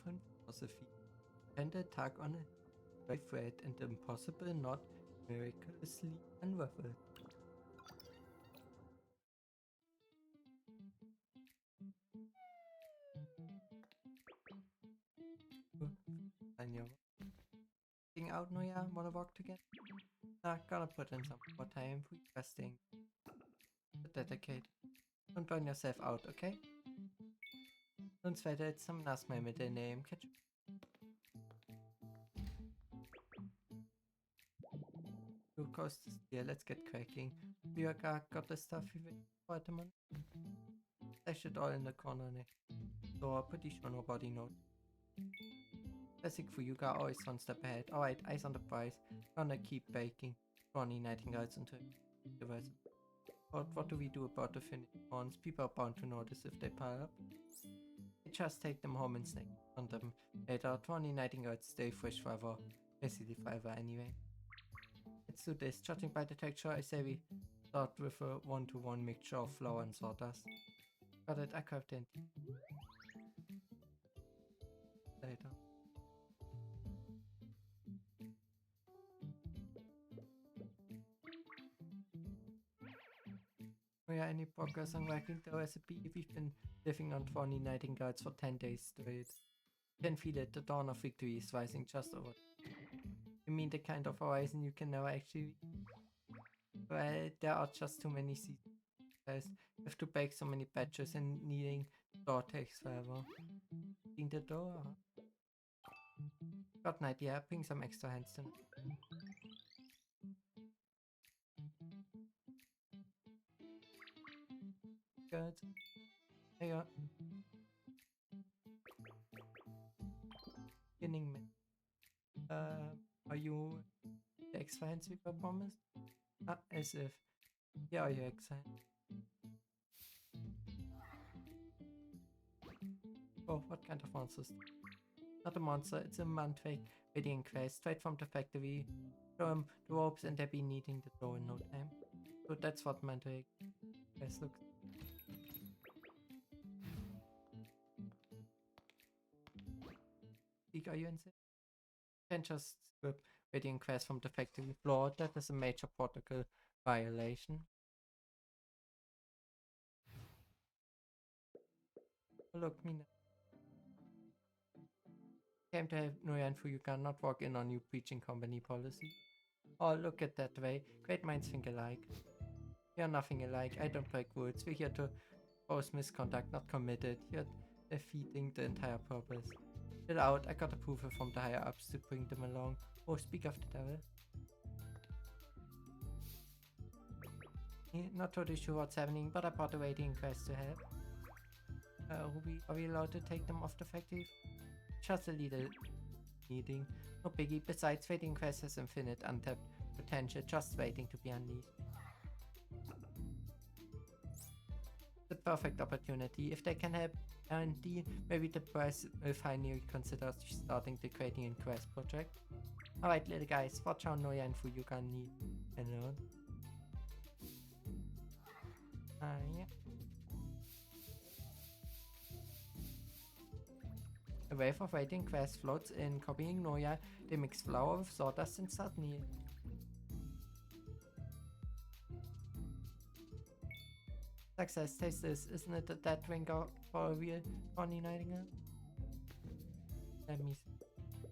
different philosophy. And attack on a threat and the impossible not miraculously unraveled. And you're working out, Noya? Wanna walk together? Gotta put in some more time for resting. Dedicate. Don't burn yourself out, okay? Sonst werdet some nass mal mitnehmen. Catch. Coast is here, let's get cracking. We got the stuff we want for man. Stash it all in the corner next. So I'm pretty sure nobody knows. Classic for you got always one step ahead. Alright, eyes on the prize. Gonna keep baking. 20 nightingales until the rest. But what do we do about the finished ones? People are bound to notice if they pile up. We just take them home and snack on them. Later, 20 nightingales stay fresh forever. Basically forever anyway. Let's do this. Judging by the texture, I say we start with a 1-to-1 mixture of flour and sawdust. Got it, I carved it. Later. Oh yeah, any progress on writing the recipe? We've been living on 20 nightingales for 10 days straight. You can feel it, the dawn of victory is rising just over. You mean the kind of horizon you can never actually... Well, there are just too many seasons. You have to bake so many batches and kneading dough takes forever. In the dough? Got an idea, bring some extra hands tonight. Good. There you are. Beginning. Are you the extra hands we were promised? As if. Yeah, are you excited? Oh, what kind of monsters? Not a monster, it's a Mantweg wedding quest straight from the factory. Show them the ropes and they'll be needing the dough in no time. So that's what Mantweg quest looks. Are you insane? You can just strip wedding quest from the factory floor. That is a major protocol violation. Oh, look, Mina. Came to have Noyan Fu, you cannot walk in on you preaching company policy. Oh, look at that way. Great minds think alike. We are nothing alike. I don't break rules. We're here to oppose misconduct, not committed. You're defeating the entire purpose. Chill out. I got approval from the higher ups to bring them along. Oh, speak of the devil. Not totally sure what's happening, but I brought a waiting quest to help. Ruby, are we allowed to take them off the factory? Just a little meeting. No biggie. Besides, waiting quest has infinite untapped potential, just waiting to be unleashed. The perfect opportunity. If they can help R&D, maybe the press will finally consider starting the creating in quest project. Alright, little guys, watch how Noya and Fuyuka need alone. Yeah. A wave of waiting quests floats in, copying Noya. They mix flour with sawdust and start kneading. Success, taste this. Isn't it a dead drinker for a real 20 nightingale? Let me see.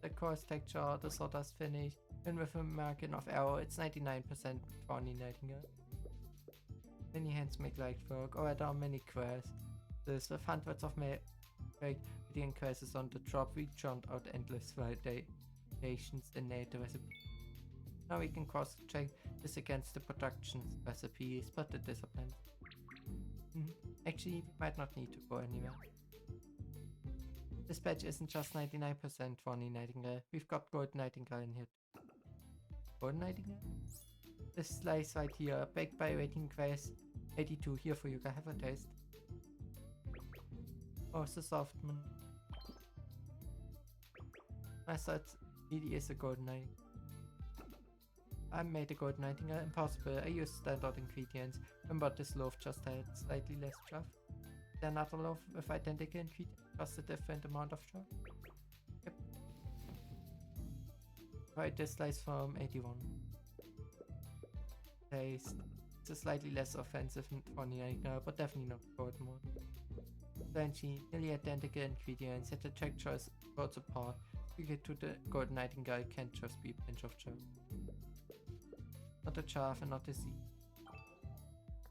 The coarse texture, the sawdust finish, and with a margin of error, it's 99% 20 nightingale. Many hands make light work, or there are many quests. This with hundreds of wedding quests on the drop, we churned out endless validations and nailed the recipe. Now we can cross-check this against the production's recipe, spot the discipline. Actually, we might not need to go anywhere. This batch isn't just 99% 20 nightingale. We've got gold nightingale in here. Gold nightingale? This slice right here, baked by waiting quest 82. Here for you, guys. Have a taste. Oh, it's a soft one. I thought really is a gold nightingale. I made a gold nightingale impossible. I used standard ingredients. Remember, this loaf just had slightly less chaff. Another loaf with identical ingredients, just a different amount of chaff. Try this slice from 81. Taste. It's a slightly less offensive and funny, but definitely not good mode. Crunchy, nearly identical ingredients, yet the texture is worlds apart. You get to the Golden Nightingale can't just be a pinch of chaff. Not the chaff and not the seed.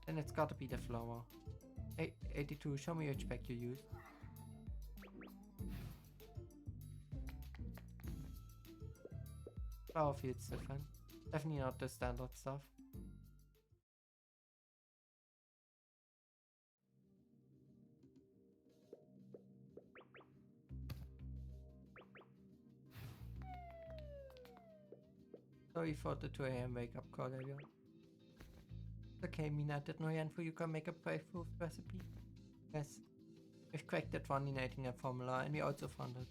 Then it's gotta be the flour. 82, show me which pack you use. Flour feels different. Definitely not the standard stuff. Sorry for the 2 AM wake up call, everyone. Okay, Mina, did no for you can make a breakfast recipe? Yes. We've cracked that running Nightingale formula and we also found it.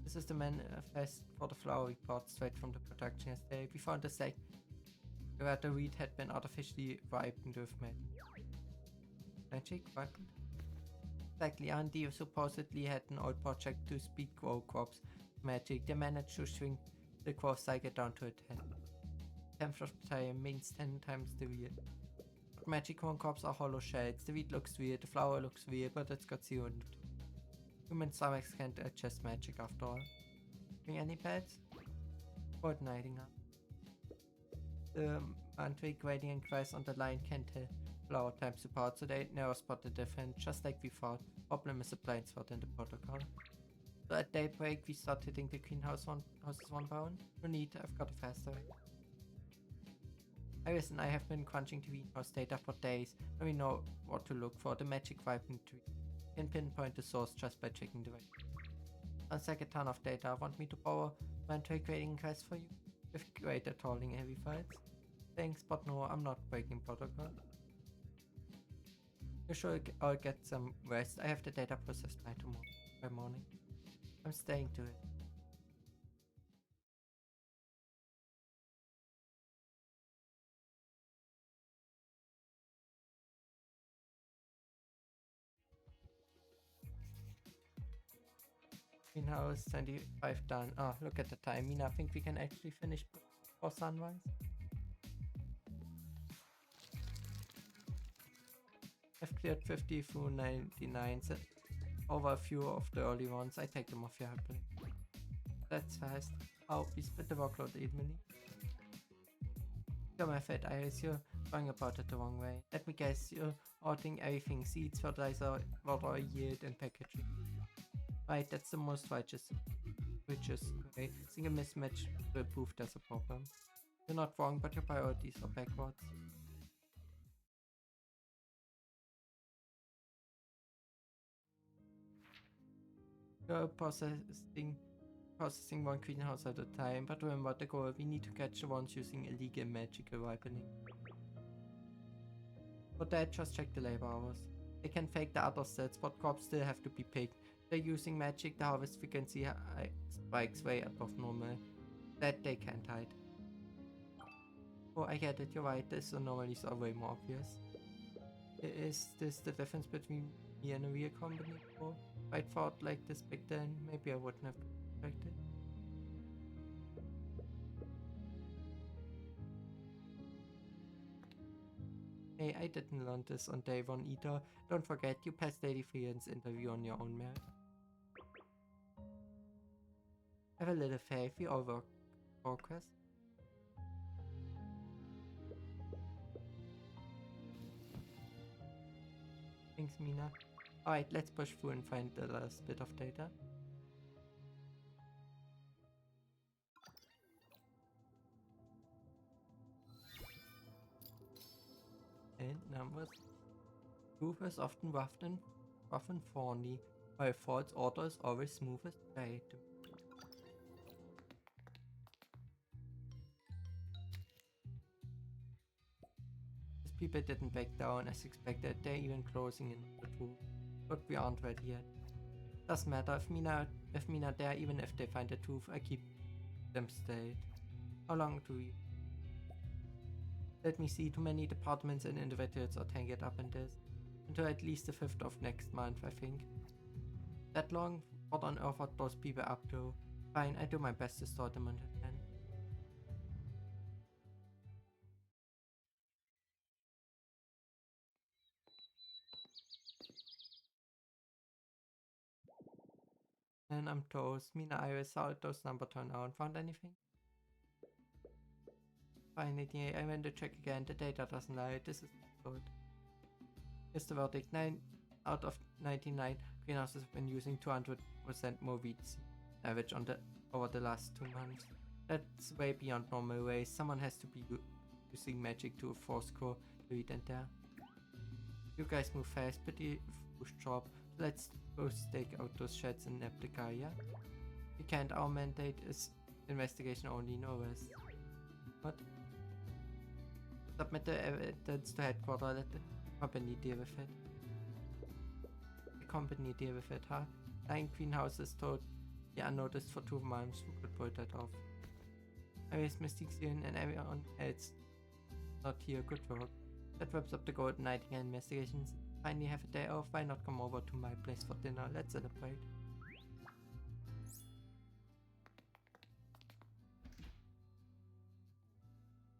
This is the manifest for the flour report straight from the production yesterday. We found a sack where the wheat had been artificially ripened with magic. What? Exactly, Andy supposedly had an old project to speed grow crops magic. They managed to shrink the growth cycle down to a 10th of the time means 10 times the wheat. But magic corn crops are hollow shells. The wheat looks weird, the flour looks weird, but it's got 0 and human stomachs can't adjust magic after all. Bring any pets? Golden Nightingale. The Mantric gradient price on the line can't tell flour type support, so they never spot the difference, just like we thought. Problem is a blind spot in the protocol. So at daybreak we start hitting the greenhouse houses one by one. No need, I've got a faster way. Iris and I have been crunching the greenhouse data for days, and we know what to look for. The magic ripened tree. Can pinpoint the source just by checking the weight. Sounds like a ton of data. Want me to borrow my grading quest for you? With greater tolling heavy files? Thanks, but no, I'm not breaking protocol. You sure I'll get some rest. I have the data processed by morning. I'm staying to it. Greenhouse 25 done. Oh, look at the time. Mina, I think we can actually finish before sunrise. I've cleared 50 through 99. So over a few of the early ones. I take them off your happily. That's fast. Oh, we split the workload evenly. You're my fat Iris, you're going about it the wrong way. Let me guess, you're ordering everything: seeds, fertilizer, water, yield, and packaging. Right, that's the most righteous way. Seeing a mismatch will prove there's a problem. You're not wrong, but your priorities are backwards. You're processing one greenhouse at a time, but remember the goal: we need to catch the ones using illegal magical ripening. For that, just check the labor hours. They can fake the other stats, but crops still have to be picked. They're using magic, the harvest frequency spikes way above normal. That they can't hide. Oh, I get it, you're right, this anomalies are way more obvious. Is this the difference between me and a real company? Or if I'd thought like this back then, maybe I wouldn't have expected. Hey, I didn't learn this on day 1 either. Don't forget, you passed 83 in this interview on your own merit. Have a little faith, we all work for quest. Thanks, Mina. Alright, let's push through and find the last bit of data. And numbers. Truth is often rough and thorny, while false order is always smoothest way to. These people didn't back down as expected, they're even closing in on the truth. But we aren't ready yet. Doesn't matter if Mina there, even if they find the truth, I keep them stayed. How long do we? Let me see, too many departments and individuals are tangled up in this. Until at least the 5th of next month, I think. That long? What on earth are those people up to? Fine, I do my best to sort them on the 10th. And I'm toast. Mina, Iris, how did those number turn out? Found anything? Fine idea. I went to check again. The data doesn't lie. This is good. Here's the verdict. 9 out of 99 greenhouses have been using 200% more weeds average over the last 2 months. That's way beyond normal ways. Someone has to be using magic to force grow the wheat in there. You guys move fast. Pretty foolish job. Let's go stake out those sheds and nab the guy, yeah? We can't. Our mandate is investigation only, no rest. What? Submit the evidence to headquarters. Let the company deal with it. The company deal with it, huh? 9 greenhouses totally unnoticed for 2 months. Who could pull that off? Iris, Mystique, Zion, and everyone else not here. Good work. That wraps up the Golden Nightingale investigations. Finally have a day off. Why not come over to my place for dinner? Let's celebrate.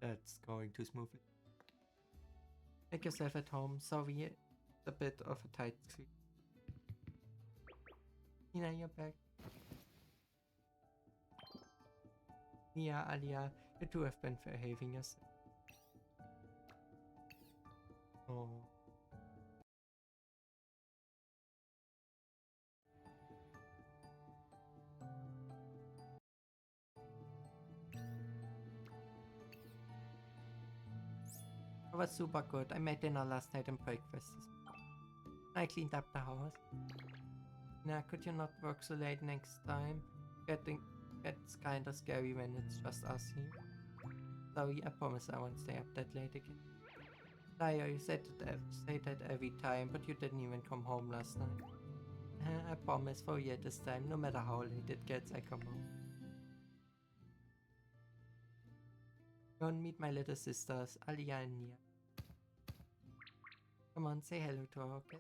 That's going too smoothly. Make yourself at home. Sorry, a bit of a tight squeeze. Nina, you're back. Nia, Alia, you two have been behaving yourself. Oh. It was super good. I made dinner last night and breakfast. I cleaned up the house. Nah, could you not work so late next time? Gets kinda scary when it's just us here. Sorry, I promise I won't stay up that late again. Liar, you say that every time, but you didn't even come home last night. I promise for you this time, no matter how late it gets, I come home. Go and meet my little sisters, Alia and Nia. Come on, say hello to her, okay?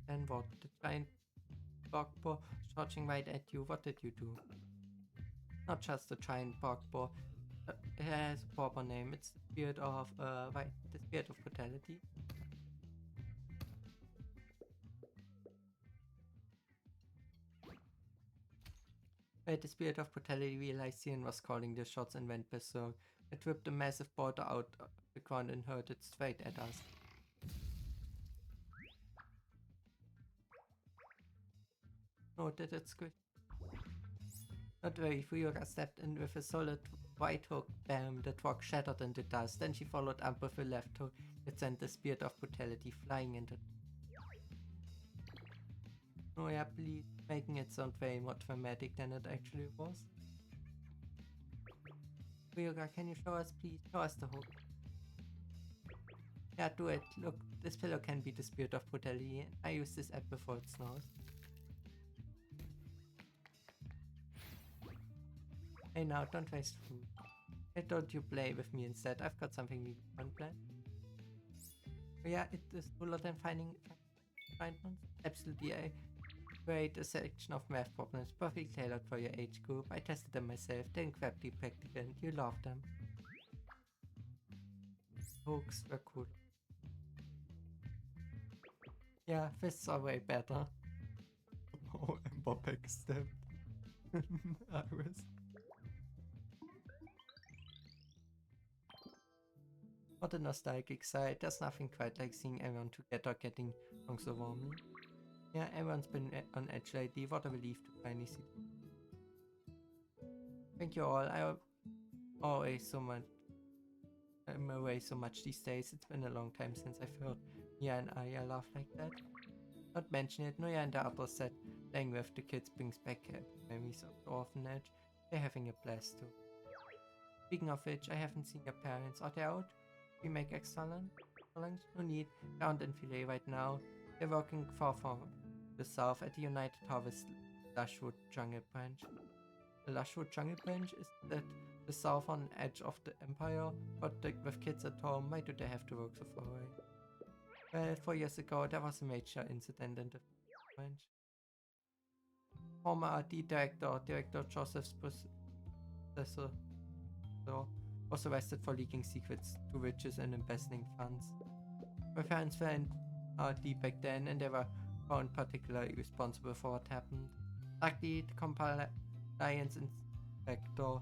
Then what? The giant bogbo charging right at you. What did you do? Not just the giant bogbo. It has a proper name. It's the spirit of the spirit of brutality. Wait, the spirit of brutality realized Ian was calling the shots and went berserk. It ripped a massive boulder out of the ground and hurled it straight at us. No, did it squish? Not very. Fuyuga stepped in with a solid right hook. Bam! The rock shattered into dust. Then she followed up with a left hook that sent the spirit of brutality flying into. Oh yeah, please, making it sound way more dramatic than it actually was. Fuyuga, can you show us, please? Show us the hook. Yeah, do it. Look, this pillow can be the spirit of brutality. I use this app before it snows. Hey now, don't waste food. Why don't you play with me instead? I've got something really fun planned. Oh yeah, it is cooler than finding ones. Absolutely, I create a section of math problems perfectly tailored for your age group. I tested them myself, they're incredibly practical and you love them. Hooks were cool. Yeah, fists are way better. Oh, Ember backstabbed. Iris. What a nostalgic sight. There's nothing quite like seeing everyone together getting along so warmly. Yeah, everyone's been on edge lately. What a relief to finally see. Thank you all. I'm away so much these days. It's been a long time since I've heard Nia and Aya laugh like that. Not mention it, Noya and the others said playing with the kids brings back memories of the orphanage. They're having a blast too. Speaking of which, I haven't seen your parents. Are they out? We make extra lunch? No need. Round and filet right now. They're working far from the south at the United Harvest Lushwood Jungle Branch. The Lushwood Jungle Branch is that the southern edge of the empire, but with kids at home, why do they have to work so far away? Well, 4 years ago, there was a major incident in the branch. Former RD director, Director Joseph's predecessor, was arrested for leaking secrets to witches and embezzling funds. My parents were in RD back then and they were found particularly responsible for what happened. Luckily, the compliance inspector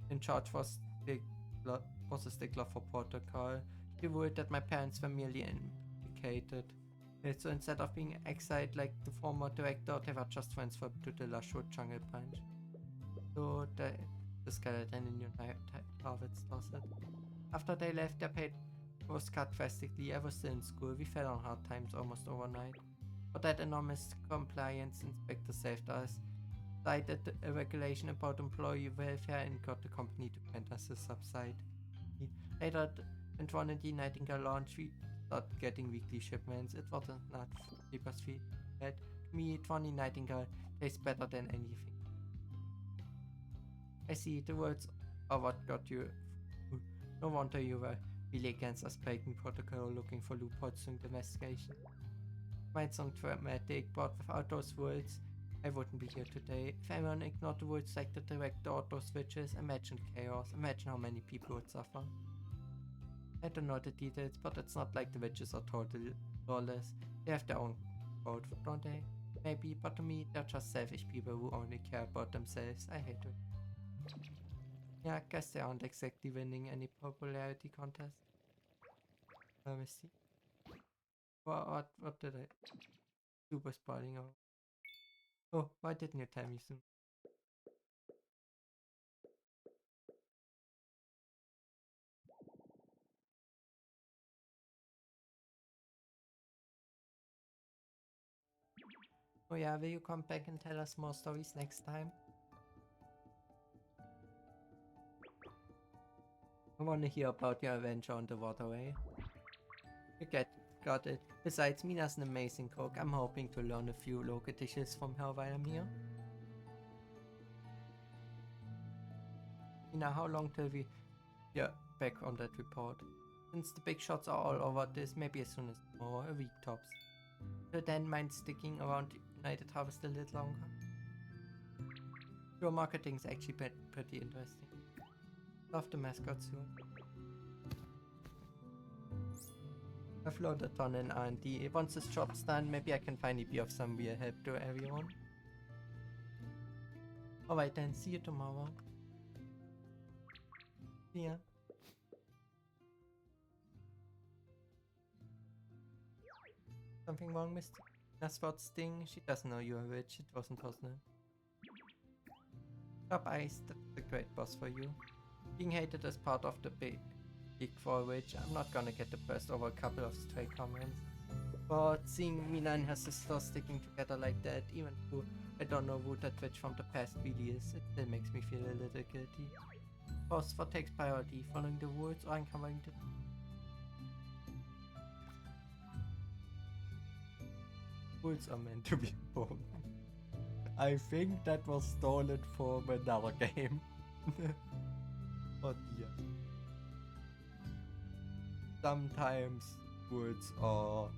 in charge was a stickler for protocol. He worried that my parents were merely implicated. So instead of being exiled like the former director, they were just transferred to the Lashwood Jungle Branch. So the skeleton in United Harvest does it. After they left, their pay was cut drastically. I was still in school. We fell on hard times almost overnight. But that enormous compliance inspector saved us, cited a regulation about employee welfare, and got the company to grant us a subsidy. Later, when Trinity Nightingale launched, we started getting weekly shipments. It wasn't not cheapest fee. To me, Trinity Nightingale tastes better than anything. I see, the words are what got you. No wonder you were really against us breaking protocol or looking for loopholes in the investigation. Might sound dramatic, but without those words, I wouldn't be here today. If everyone ignored the words like the director or those witches, imagine chaos. Imagine how many people would suffer. I don't know the details, but it's not like the witches are totally lawless. They have their own code, don't they? Maybe, but to me, they're just selfish people who only care about themselves. I hate it. Yeah, I guess they aren't exactly winning any popularity contest. Let me see. What did I... Super spoiling out. Oh, why didn't you tell me soon? Oh yeah, will you come back and tell us more stories next time? I want to hear about your adventure on the waterway. You got it. Besides, Mina's an amazing cook. I'm hoping to learn a few local dishes from her while I'm here. Mina, how long till we get back on that report? Since the big shots are all over this, maybe as soon as tomorrow, a week tops. Till then, mind sticking around United Harvest a little longer? Your marketing's actually pretty interesting. Love the mascot soon. I've loaded on an R&D. Once this job's done, maybe I can finally be of some real help to everyone. Alright then, see you tomorrow. See ya. Something wrong, Mr. Nasford's thing? She doesn't know you're rich. It wasn't personal. Top Ice, that's the great boss for you. Being hated as part of the big for which I'm not gonna get depressed over a couple of stray comments. But seeing Mina and her sister sticking together like that, even though I don't know who that witch from the past really is, it still makes me feel a little guilty. Boss, what takes priority? Following the rules or uncovering the... Rules are meant to be broken. I think that was stolen from another game. Oh dear. Sometimes words are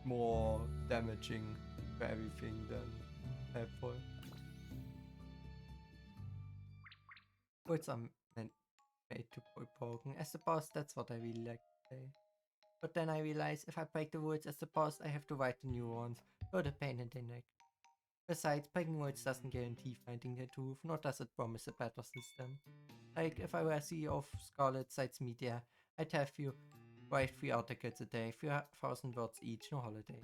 more damaging to everything than helpful. Words are made to be broken. As the boss, that's what I really like to say. But then I realize if I break the words as the boss, I have to write the new ones. So the pain in the neck. Besides, breaking words doesn't guarantee finding the truth, nor does it promise a better system. Like, if I were CEO of Scarlet Sites Media, I'd have you write 3 articles a day, 3,000 words each, no holiday.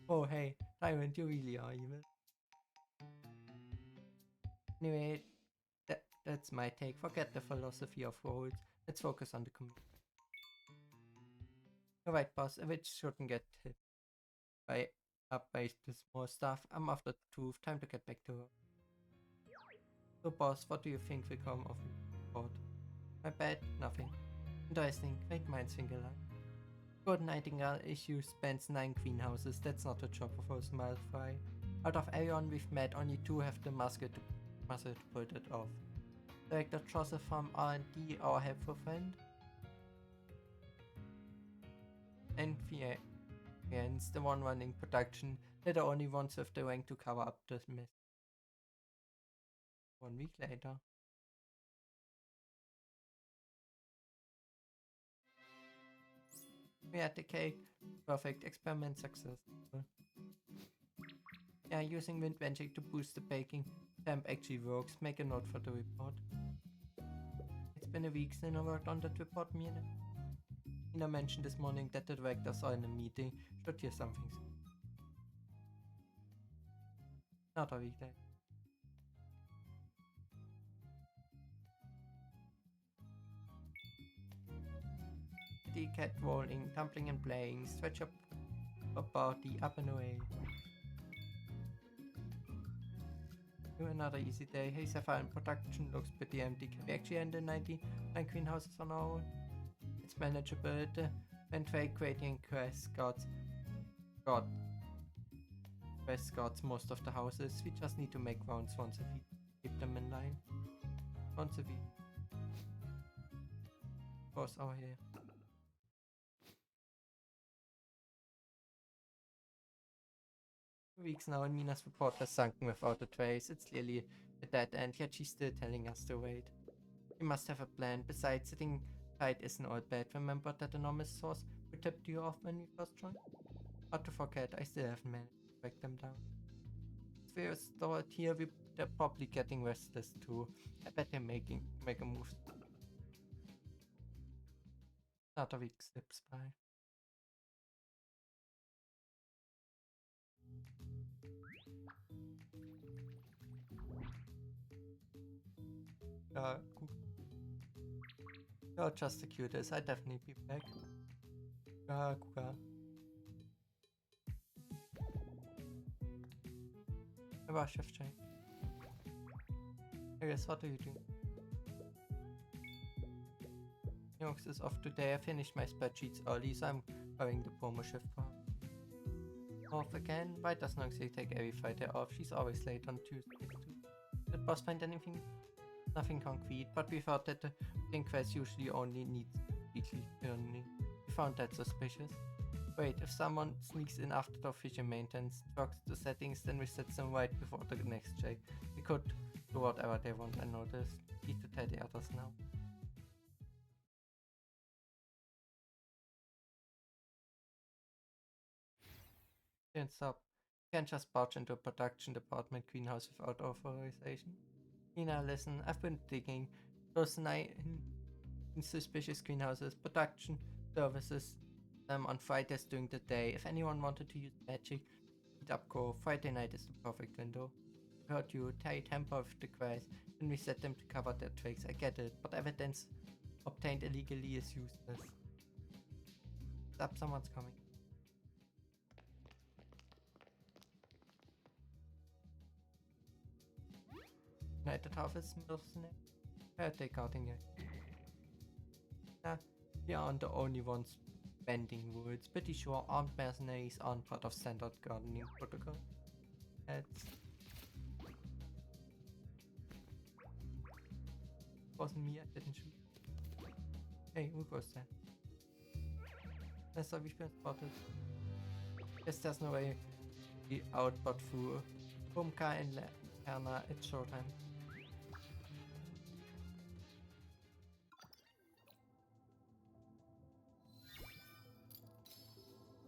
Oh hey, Tyrant, you really are evil. Anyway, that's my take. Forget the philosophy of roles. Let's focus on the community. Alright boss, a witch shouldn't get hit by the small stuff. I'm after the truth, time to get back to work. So boss, what do you think will come of me? My bad, nothing. Interesting, great minds think alike. Golden Nightingale issue spans 9 greenhouses, that's not a job of a smile fry. Out of everyone we've met, only 2 have the muscle to pull it off. Director Joseph from R&D, our helpful friend. And Fiennes, the one running production, they're the only ones with the rank to cover up the mess. 1 week later. We had the cake. Perfect. Experiment successful. Yeah, using wind magic to boost the baking temp actually works. Make a note for the report. It's been a week since I worked on that report, Mina. Mina mentioned this morning that the directors are in a meeting. Should hear something soon. Not a week later. The cat rolling, tumbling and playing, stretch up her body up and away. Another easy day. Hey Sapphire, production looks pretty empty. Can we actually end the 99 greenhouses on our own? It's manageable. The Ventray creating quest guards most of the houses. We just need to make rounds once a week. Keep them in line. Once a week. Of course, over here. Weeks now and Mina's report has sunken without a trace. It's clearly a dead end, yet she's still telling us to wait. We must have a plan. Besides, sitting tight isn't all bad. Remember that enormous source we tipped you off when we first joined? Not to forget, I still haven't managed to track them down. If we're stored here, they're probably getting restless too. I bet they're make a move. Another week slips by. You're just the cutest. I'd definitely be back. Kuga. Aber Chef Jay. I guess what are you doing? Jungs is off today. I finished my spreadsheets early, so I'm going the promo shift for her. Off again? Why does Noxie take every Friday off? She's always late on Tuesdays too. Did boss find anything? Nothing concrete, but we thought that the inquest usually only needs weekly turning. We found that suspicious. Wait, if someone sneaks in after the official maintenance, talks to settings, then we set them right before the next check. We could do whatever they want, I noticed. Need to tell the others now. Can't stop. Can't just barge into a production department greenhouse without authorization. Nina, listen, I've been digging those 9 suspicious greenhouses, production services on Fridays during the day. If anyone wanted to use magic, meet up go. Friday night is the perfect window. I heard you, tamper with the quest, and we set them to cover their tricks. I get it, but evidence obtained illegally is useless. Stop, someone's coming. United Harvest Mercenary? Take out in here. Nah, we aren't the only ones bending rules. Pretty sure armed mercenaries aren't part of standard gardening protocol. Wasn't me, I didn't shoot. Hey, who goes there? That's how we've been spotted. Guess there's no way out but through Bumka and Lerna. It's showtime.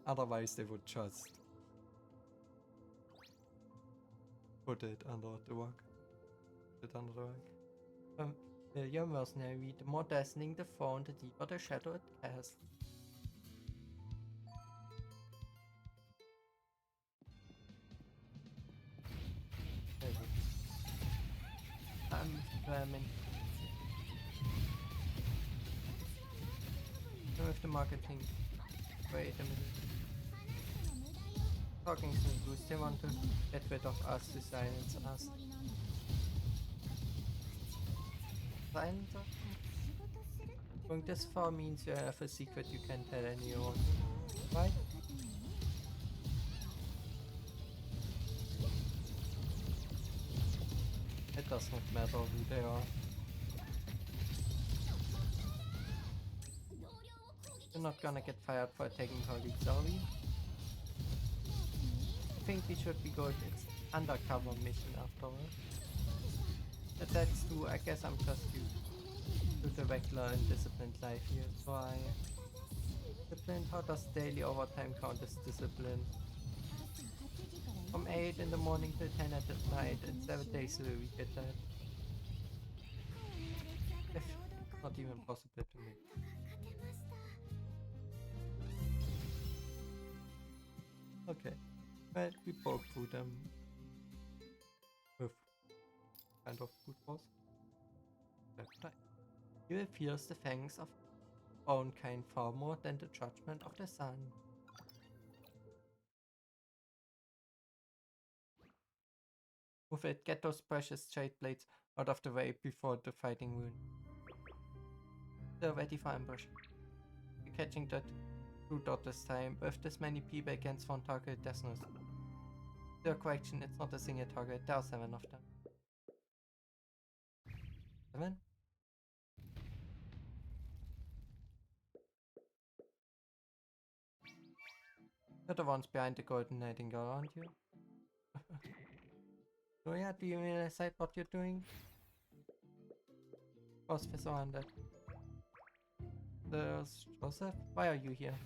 Otherwise they would just put it under the rug. The young mercenary, the more dazzling the phone, the deeper the shadow it casts. I'm vermin. With the marketing. Wait a minute. Talking to Goose, they want to get rid of us to silence us. Silence us? Going this far means you have a secret you can't tell anyone. Right? It does not matter who they are. We're not gonna get fired for attacking colleagues, are we? I think we should be good. It's undercover mission after all. But that's true. I guess I'm just used to the regular and disciplined life here, so I Disciplined? How does daily overtime count as discipline? From 8 in the morning till 10 at night and 7 days a week at that. It's not even possible to me. Okay, well, we broke through them with kind of good force. You will feel the fangs of own kind far more than the judgment of the sun. Move it, get those precious jade blades out of the way before the fighting wound. They're ready for ambush. You're catching that blue dot this time. With this many people against one target, there's no... The correction, it's not a single target, there are 7 of them. 7? You're the ones behind the golden nightingale, aren't you? Oh yeah, do you realize what you're doing? Boss for 100. There's Joseph? Why are you here?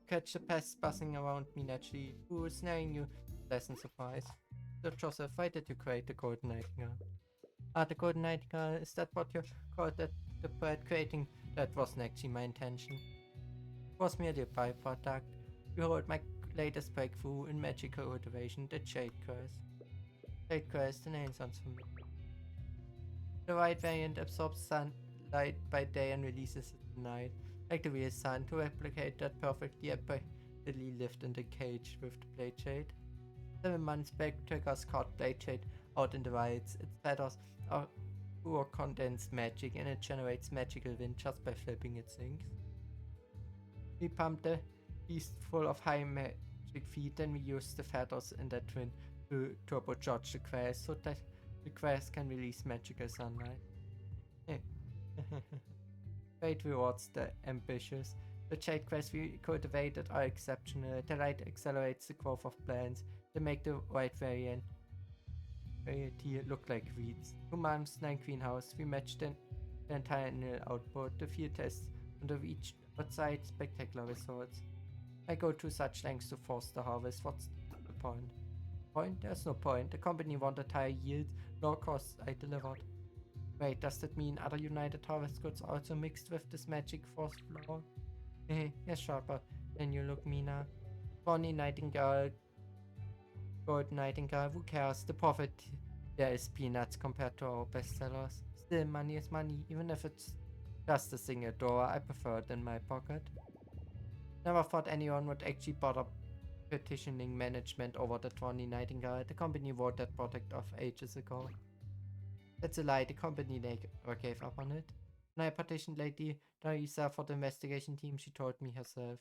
Catch the pests buzzing around me naturally. Who is snaring you? Pleasant surprise. So Joseph, why did you create the golden nightingale? Ah, the golden nightingale, is that what you called that the bird creating? That wasn't actually my intention. It was merely a byproduct. Behold my latest breakthrough in magical cultivation, the Jade Curse. Jade Curse, the name sounds familiar. The white variant absorbs sunlight by day and releases it at night, like the real sun. To replicate that perfectly, I practically lived in the cage with the Blade Jade. 7 months back, Triggers caught Blade Jade out in the wilds. Its feathers are pure condensed magic and it generates magical wind just by flipping its wings. We pumped the beast full of high magic feet, then we used the feathers in that wind to turbocharge the quest so that the quest can release magical sunlight. Fate rewards the ambitious. The Jade quests we cultivated are exceptional. The light accelerates the growth of plants. They make the white variety look like weeds. 2 months, 9 greenhouse. We matched the entire annual output. The field tests and of each outside spectacular results. I go to such lengths to force the harvest. What's the point? There's no point. The company wanted higher yield, lower costs. I delivered. Wait, does that mean other United Harvest goods also mixed with this magic force flower? Yes, sharper than you look, Mina. Bonnie Nightingale, Gold Nightingale, who cares? The profit there is peanuts compared to our bestsellers. Still, money is money, even if it's just a single dollar. I prefer it in my pocket. Never thought anyone would actually bother petitioning management over the Bonnie Nightingale. The company wrote that product off ages ago. That's a lie, the company never gave up on it. When I petitioned Lady Larissa for the investigation team, she told me herself.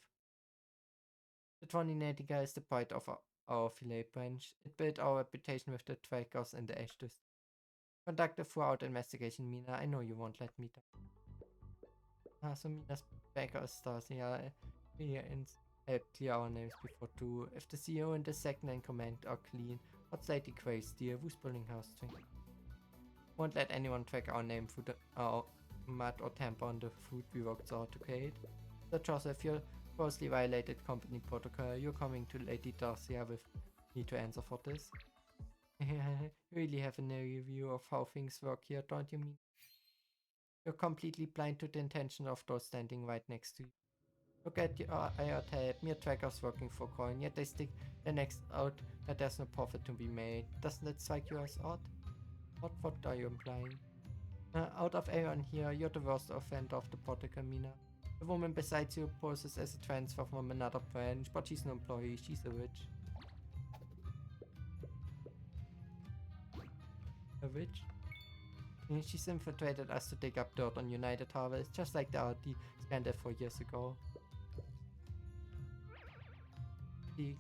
The Twenty Nightingale is the pride of our filet branch. It built our reputation with the trackers in the Ash District. Conduct a thorough investigation, Mina. I know you won't let me down. Ah, so Mina's backer stars here. And help clear our names before 2. If the CEO and the second in command are clean, what's Lady Grace, dear? Who's pulling her string? Won't let anyone track our name through our mud or tamper on the food we worked so hard to create. So Joseph, you grossly violated company protocol. You're coming to Lady Darcia with me to answer for this. You really have a narrow view of how things work here, don't you mean? You're completely blind to the intention of those standing right next to you. Look at your tab, mere trackers working for coin, yet they stick their necks out that there's no profit to be made. Doesn't that strike you as odd? What are you implying? Out of everyone here, you're the worst offender of the protocol, Mina. The woman besides you poses as a transfer from another branch, but she's no employee, she's a witch. A witch? She's infiltrated us to dig up dirt on United Harvest, just like the RD scandal 4 years ago.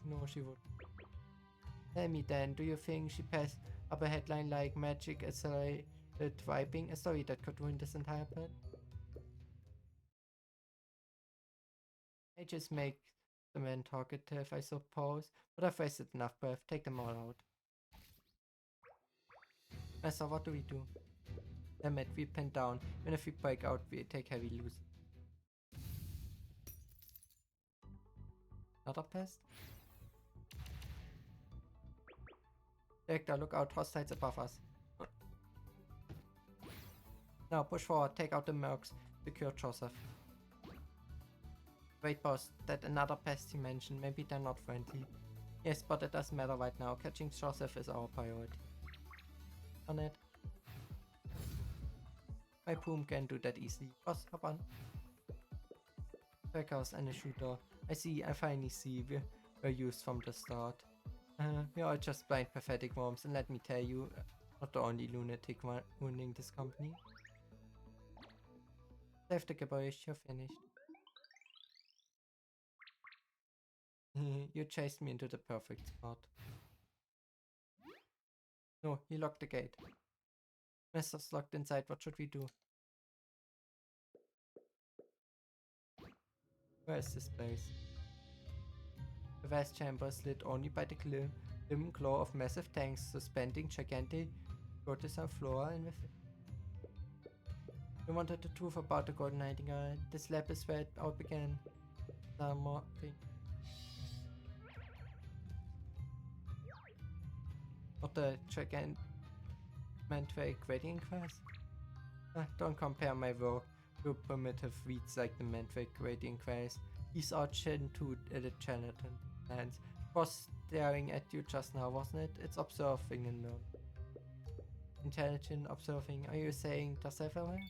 No, she would. Tell me then, do you think she passed up a headline like Magic Accelerated Wiping, a story that could ruin this entire plan? I just make the men talkative, I suppose, but I've wasted enough breath. Take them all out. So what do we do? Damn it, we pin down. Even if we break out, we take heavy losses. Another pest? Director, look out, hostiles above us. Now push forward, take out the mercs, secure Joseph. Wait boss, that another pest he mentioned, maybe they're not friendly. Yes, but it doesn't matter right now, catching Joseph is our priority. On it. My Poom can do that easily. Boss, hop on. Trackers and a shooter. I finally see we're used from the start. We're all just blind pathetic worms, and let me tell you, not the only lunatic ruining this company. Save the Geräusch, you're finished. You chased me into the perfect spot. No, he locked the gate. Master's locked inside, what should we do? Where is this place? The vast chamber is lit only by the dim glow of massive tanks suspending gigantic cortisone flora in within. You wanted the truth about the Golden Nightingale. This lab is where it all began. Some more thing. Not the gigantic mandrake gradient class? Don't compare my work to primitive weeds like the mandrake gradient class. These are chin-toed gelatin plants. Was staring at you just now, wasn't it? It's observing and learning. Intelligent observing. Are you saying does everywhere?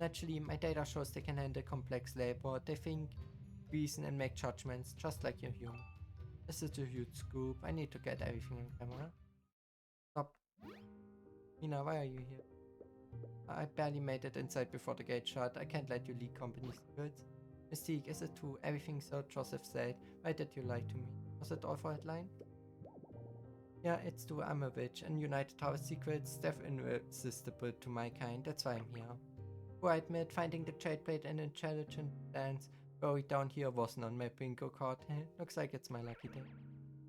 Naturally, my data shows they can handle complex labor. They think, reason, and make judgments, just like you're human. This is a huge scoop. I need to get everything on camera. Stop. Mina, why are you here? I barely made it inside before the gate shut. I can't let you leak company secrets. Mystique, is it true? Everything Sir Joseph said. Why did you lie to me? Was it all for headline? Yeah, it's true. I'm a witch, and United Tower secrets, they're irresistible to my kind. That's why I'm here. Who I admit, finding the jade plate and intelligent plans buried down here wasn't on my bingo card. Looks like it's my lucky day.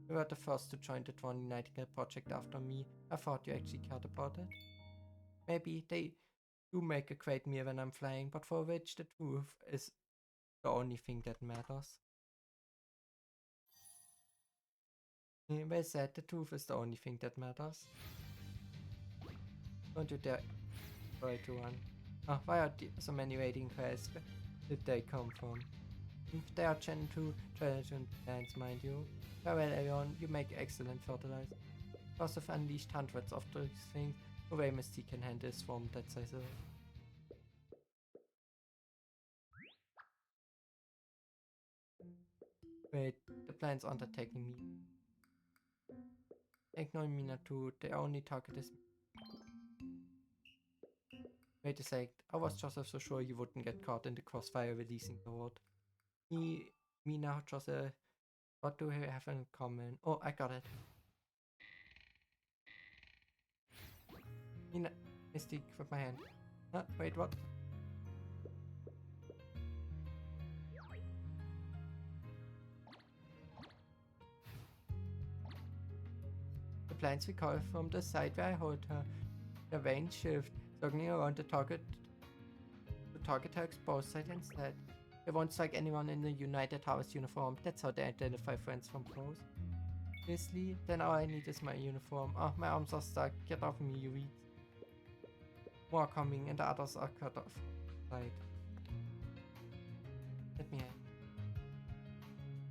You were the first to join the Tawny Nightingale project after me. I thought you actually cared about it. Maybe they do make a great meal when I'm flying, but for a witch the truth is the only thing that matters. Well said, the truth is the only thing that matters. Don't you dare try to run. Why are so many raiding quests? Where did they come from? They are Gen 2 intelligent plants, mind you. Farewell, Aeon, you make excellent fertilizer. Joseph unleashed hundreds of these things. No way Mystique can handle a swarm that size. Wait, the plants aren't attacking me. Ignore Mina too, their only target is me. Wait a sec, I was Joseph so sure you wouldn't get caught in the crossfire releasing the word. Mina, Joseph, what do we have in common? Oh, I got it. Mina, Mystique, grab my hand. Wait, what? The plants recoil from the side where I hold her. The veins shift, circling around the target her exposed side instead. They won't strike anyone in the United Harvest uniform. That's how they identify friends from foes. Seriously? Then all I need is my uniform. Oh, my arms are stuck. Get off me, you weeds. More coming, and the others are cut off. Right. Let me in.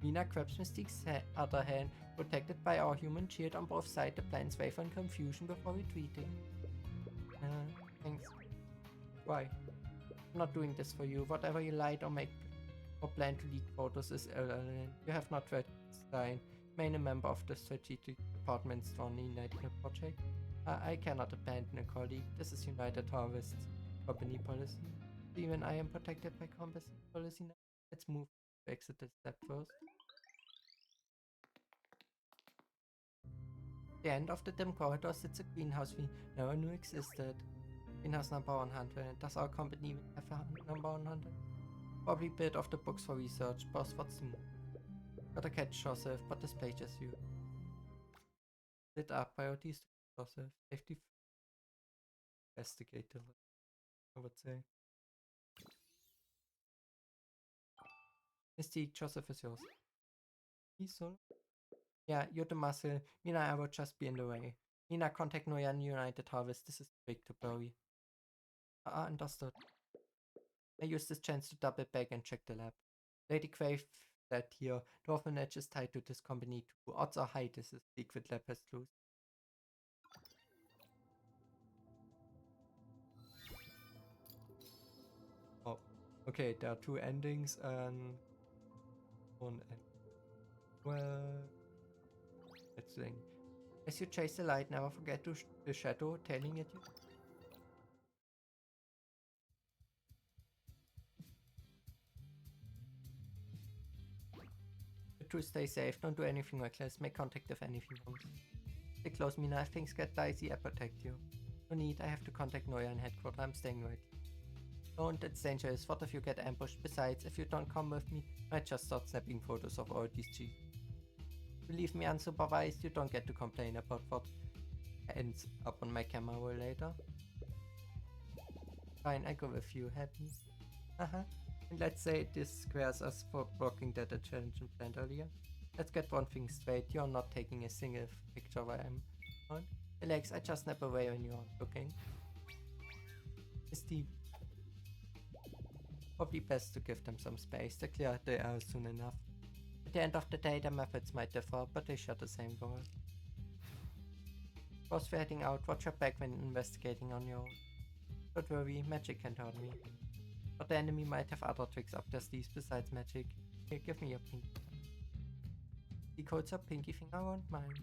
Mina grabs Mystique's other hand, protected by our human shield on both sides. The plants waver in confusion before retreating. Thanks. Why? I'm not doing this for you. Whatever you lied or make or plan to leak photos is irrelevant. You have not read Stein, main member of the strategic department's Tawny Nightingale project. I cannot abandon a colleague. This is United Harvest company policy. Even I am protected by company policy now. Let's move to exit the step first. At the end of the dim corridor sits a greenhouse we never knew existed. Greenhouse number 100. Does our company have a number 100? Probably bit of the books for research. Boss, what's the move? Gotta catch Joseph, but this page is you. Lit up priorities to Joseph. Safety investigator, I would say. Mystique, Joseph is yours. soon? Yeah, you're the muscle. Mina, I will just be in the way. Mina, contact Noyan United Harvest. This is big to bury. Understood. I use this chance to double back and check the lab. Lady Crave fled here. The orphanage is tied to this company too. Odds are high this is secret lab has closed. Oh, okay, there are two endings and one end. Well, let's see. As you chase the light, never forget to the shadow tailing at you. To stay safe, don't do anything reckless, make contact if anything comes. Stay close, Mina, if things get dicey, I protect you. No need, I have to contact Noyan headquarters, I'm staying right. Don't, it's dangerous, what if you get ambushed? Besides, if you don't come with me, I might just start snapping photos of all these cheats. You leave me unsupervised, you don't get to complain about what ends up on my camera roll later. Fine, I go with you, happy? Uh-huh. And let's say this squares us for blocking that challenge planned earlier. Let's get one thing straight, you're not taking a single picture while I'm on. Alex, I just snap away when you're looking. Steve. Probably best to give them some space, they clear the air soon enough. At the end of the day, their methods might differ, but they share the same goal. Whilst we're heading out, watch your back when investigating on your own. Don't worry, magic can't hurt me. But the enemy might have other tricks up their sleeves besides magic. Here, give me your pinky. He holds her pinky finger around mine.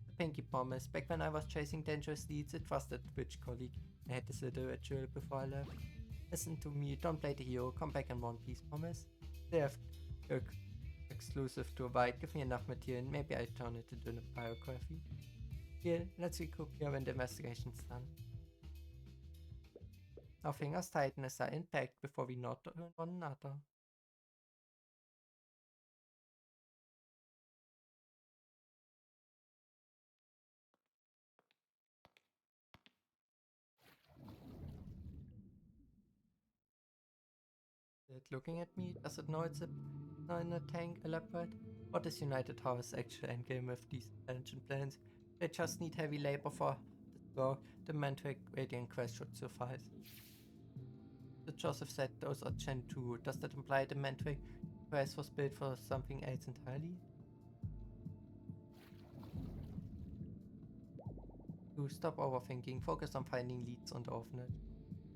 The pinky promise. Back when I was chasing dangerous leads, it was that witch colleague. I had this little ritual before I left. Listen to me, don't play the hero, come back in one piece, promise? They have exclusive to a bite, give me enough material and maybe I turn it into a biography. Here, let's regroup here when the investigation's done. Our fingers tighten as our impact before we nod to one another. Is it looking at me? Does it know it's in a tank? Elaborate? What is United Harvest's actual endgame with these intelligent plans? They just need heavy labor for this work. The Mantic Radiant Quest should suffice. The Joseph said those are Gen 2. Does that imply the Mantic Quest was built for something else entirely? To stop overthinking, focus on finding leads on the orphanage.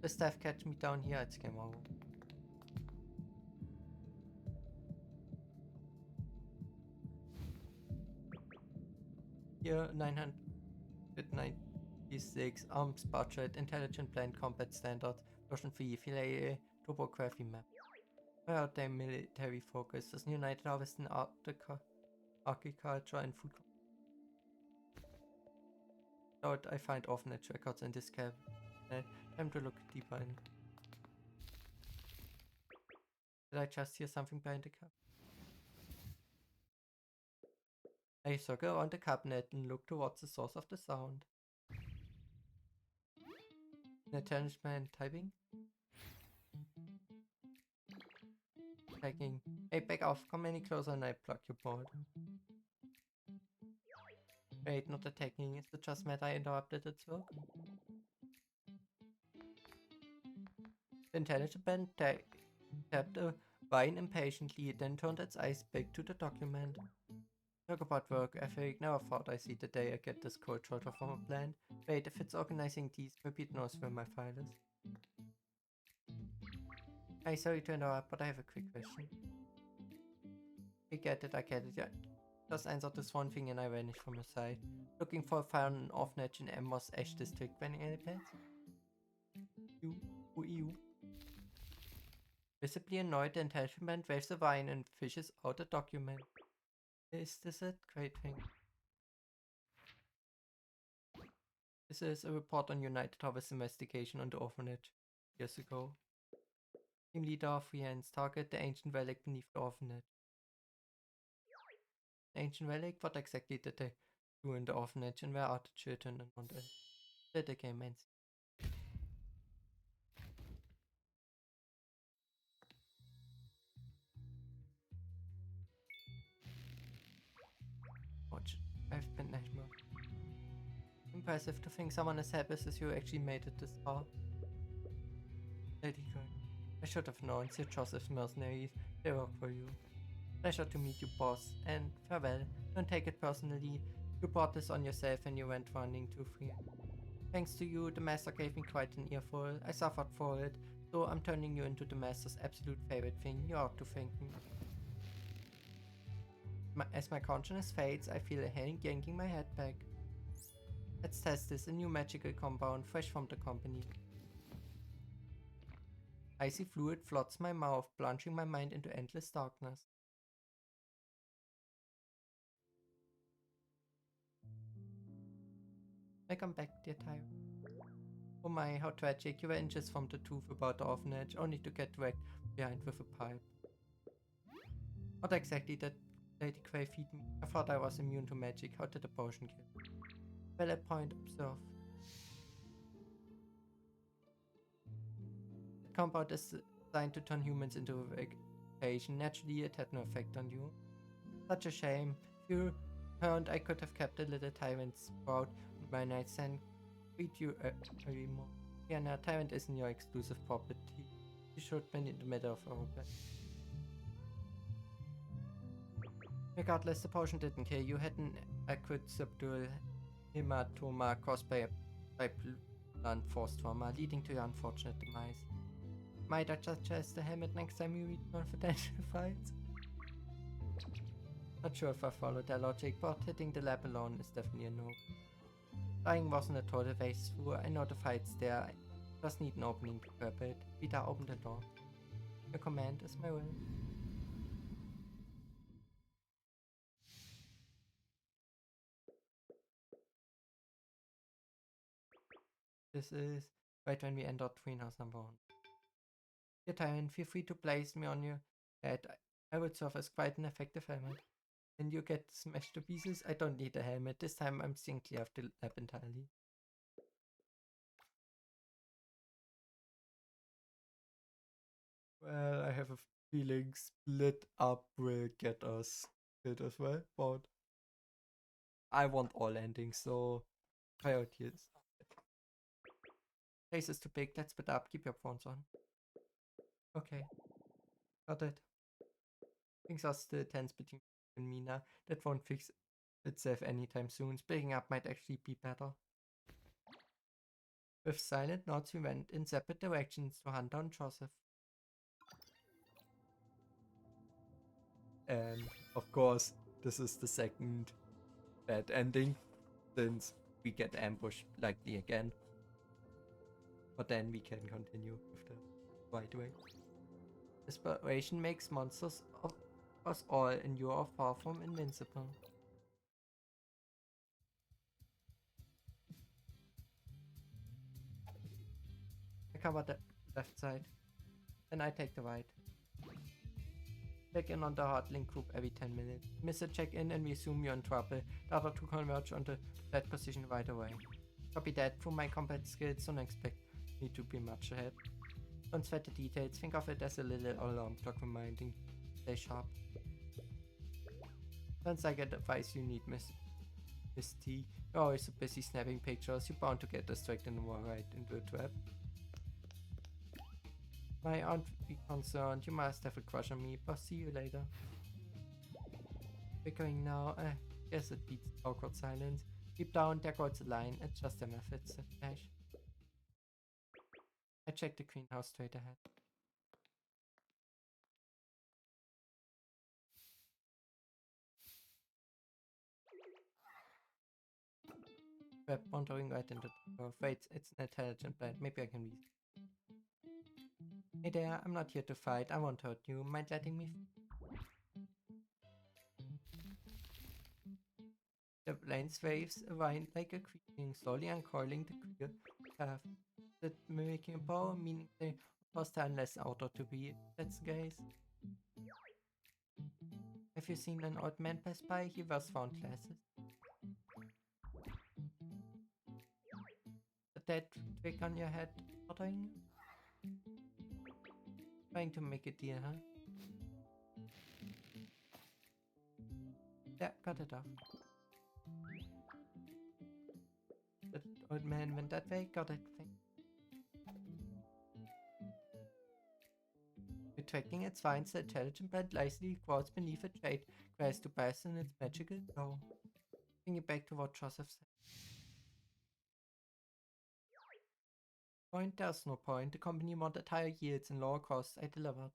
The staff catch me down here at game over. Here, 996, arms budget, intelligent planned combat standard, version 3, filet topography map. Where are their military focus? Does United Harvest in agriculture and food? Doubt I find orphanage records in this cave. Time to look deeper in. Did I just hear something behind the cup? I circle around the cabinet and look towards the source of the sound. An intelligent typing? Tagging. Hey, back off, come any closer and I plug your board. Wait, not attacking, is it just mad I interrupted its work? The intelligent band tapped a wine impatiently, then turned its eyes back to the document. Talk about work ethic, never thought I see the day I get this cold shoulder from a plant. Wait, if it's organizing these, maybe it knows where my file is. Hey, sorry to interrupt, but I have a quick question. I get it, yeah. Just answered this one thing and I vanished from your side. Looking for a file on an orphanage in Ember's Ash District, vending any plans? You. Visibly annoyed, the intelligent man waves the wine and fishes out a document. Is this it? Great thing. This is a report on United Harvest investigation on the orphanage years ago. Team leader of Free Hands, target the ancient relic beneath the orphanage. The ancient relic? What exactly did they do in the orphanage and where are the children and what did the game ends? I've been nightmare. Impressive to think someone as helpless as you actually made it this far. Lady Girl. I should have known, Sir Joseph's mercenaries. They work for you. Pleasure to meet you, boss, and farewell. Don't take it personally. You brought this on yourself and you went running too free. Thanks to you, the master gave me quite an earful. I suffered for it, so I'm turning you into the master's absolute favorite thing. You ought to thank me. As my consciousness fades, I feel a hand yanking my head back. Let's test this, a new magical compound, fresh from the company. Icy fluid floods my mouth, plunging my mind into endless darkness. Welcome back, dear Tyre. Oh my, how tragic. You were inches from the truth about the orphanage, only to get dragged behind with a pipe. What exactly did Lady Quay feed me? I thought I was immune to magic. How did the potion kill me? Valid point, observe. The compound is designed to turn humans into vegetation. Naturally, it had no effect on you. Such a shame. If you turned, I could have kept a little tyrant sprout on my nightstand. Read you every more. Yeah, no, tyrant isn't your exclusive property. You should be in the middle of our plan. Regardless, the potion didn't kill you. Had an acute subdural hematoma caused by blunt force trauma, leading to your unfortunate demise. Might I suggest the helmet next time you read confidential files? Not sure if I follow their logic, but hitting the lab alone is definitely a no. Dying wasn't a total waste through. I know the fight's there. I just need an opening to grab it. Peter, open the door. Your command is my will. This is right when we entered greenhouse number 1. Dear Tyrant, feel free to place me on your head. I would serve as quite an effective helmet. When you get smashed to pieces, I don't need a helmet. This time I'm staying clear of the lab entirely. Well, I have a feeling split up will get us killed as well, but I want all endings, so priority is. Place is too big, let's split up, keep your phones on. Okay, got it. Things are still tense between you and Mina. That won't fix itself anytime soon. Splitting up might actually be better. With silent nods, we went in separate directions to hunt down Joseph. And of course, this is the second bad ending, since we get ambushed likely again. But then we can continue with the right way. Desperation makes monsters of us all, and you are far from invincible. I cover the left side, then I take the right. Check in on the hardlink group every 10 minutes. Miss a check-in and we assume you're in trouble. The other two converge onto that position right away. Copy that. Through my combat skills, don't expect me to be much ahead. Don't sweat the details. Think of it as a little alarm clock reminding. Stay sharp. Sounds like advice you need, Miss T. You're always so busy snapping pictures. You're bound to get distracted and walk right into a trap. My aunt be concerned. You must have a crush on me, but see you later. We're going now. Guess it beats awkward silence. Deep down, there goes the line. It's just a method, said Flash. I checked the greenhouse straight ahead. Crap, wandering right into the door. Wait, it's an intelligent plant. Maybe I can read. Hey there, I'm not here to fight. I won't hurt you. Mind letting me? The plane's waves wind like a creaking, slowly uncoiling the clear path. That mimicking power, meaning they hostile unless outer to be. That's the case. Have you seen an old man pass by? He wears round glasses. The dead twig on your head bothering you? Trying to make a deal, huh? Yeah, cut it off. Old man went that way, got it. Retracting its vines, the intelligent plant lazily crawls beneath a jade, grass to bask in its magical glow. Bringing it back to what Joseph said. Point, there's no point. The company wanted higher yields and lower costs. I delivered.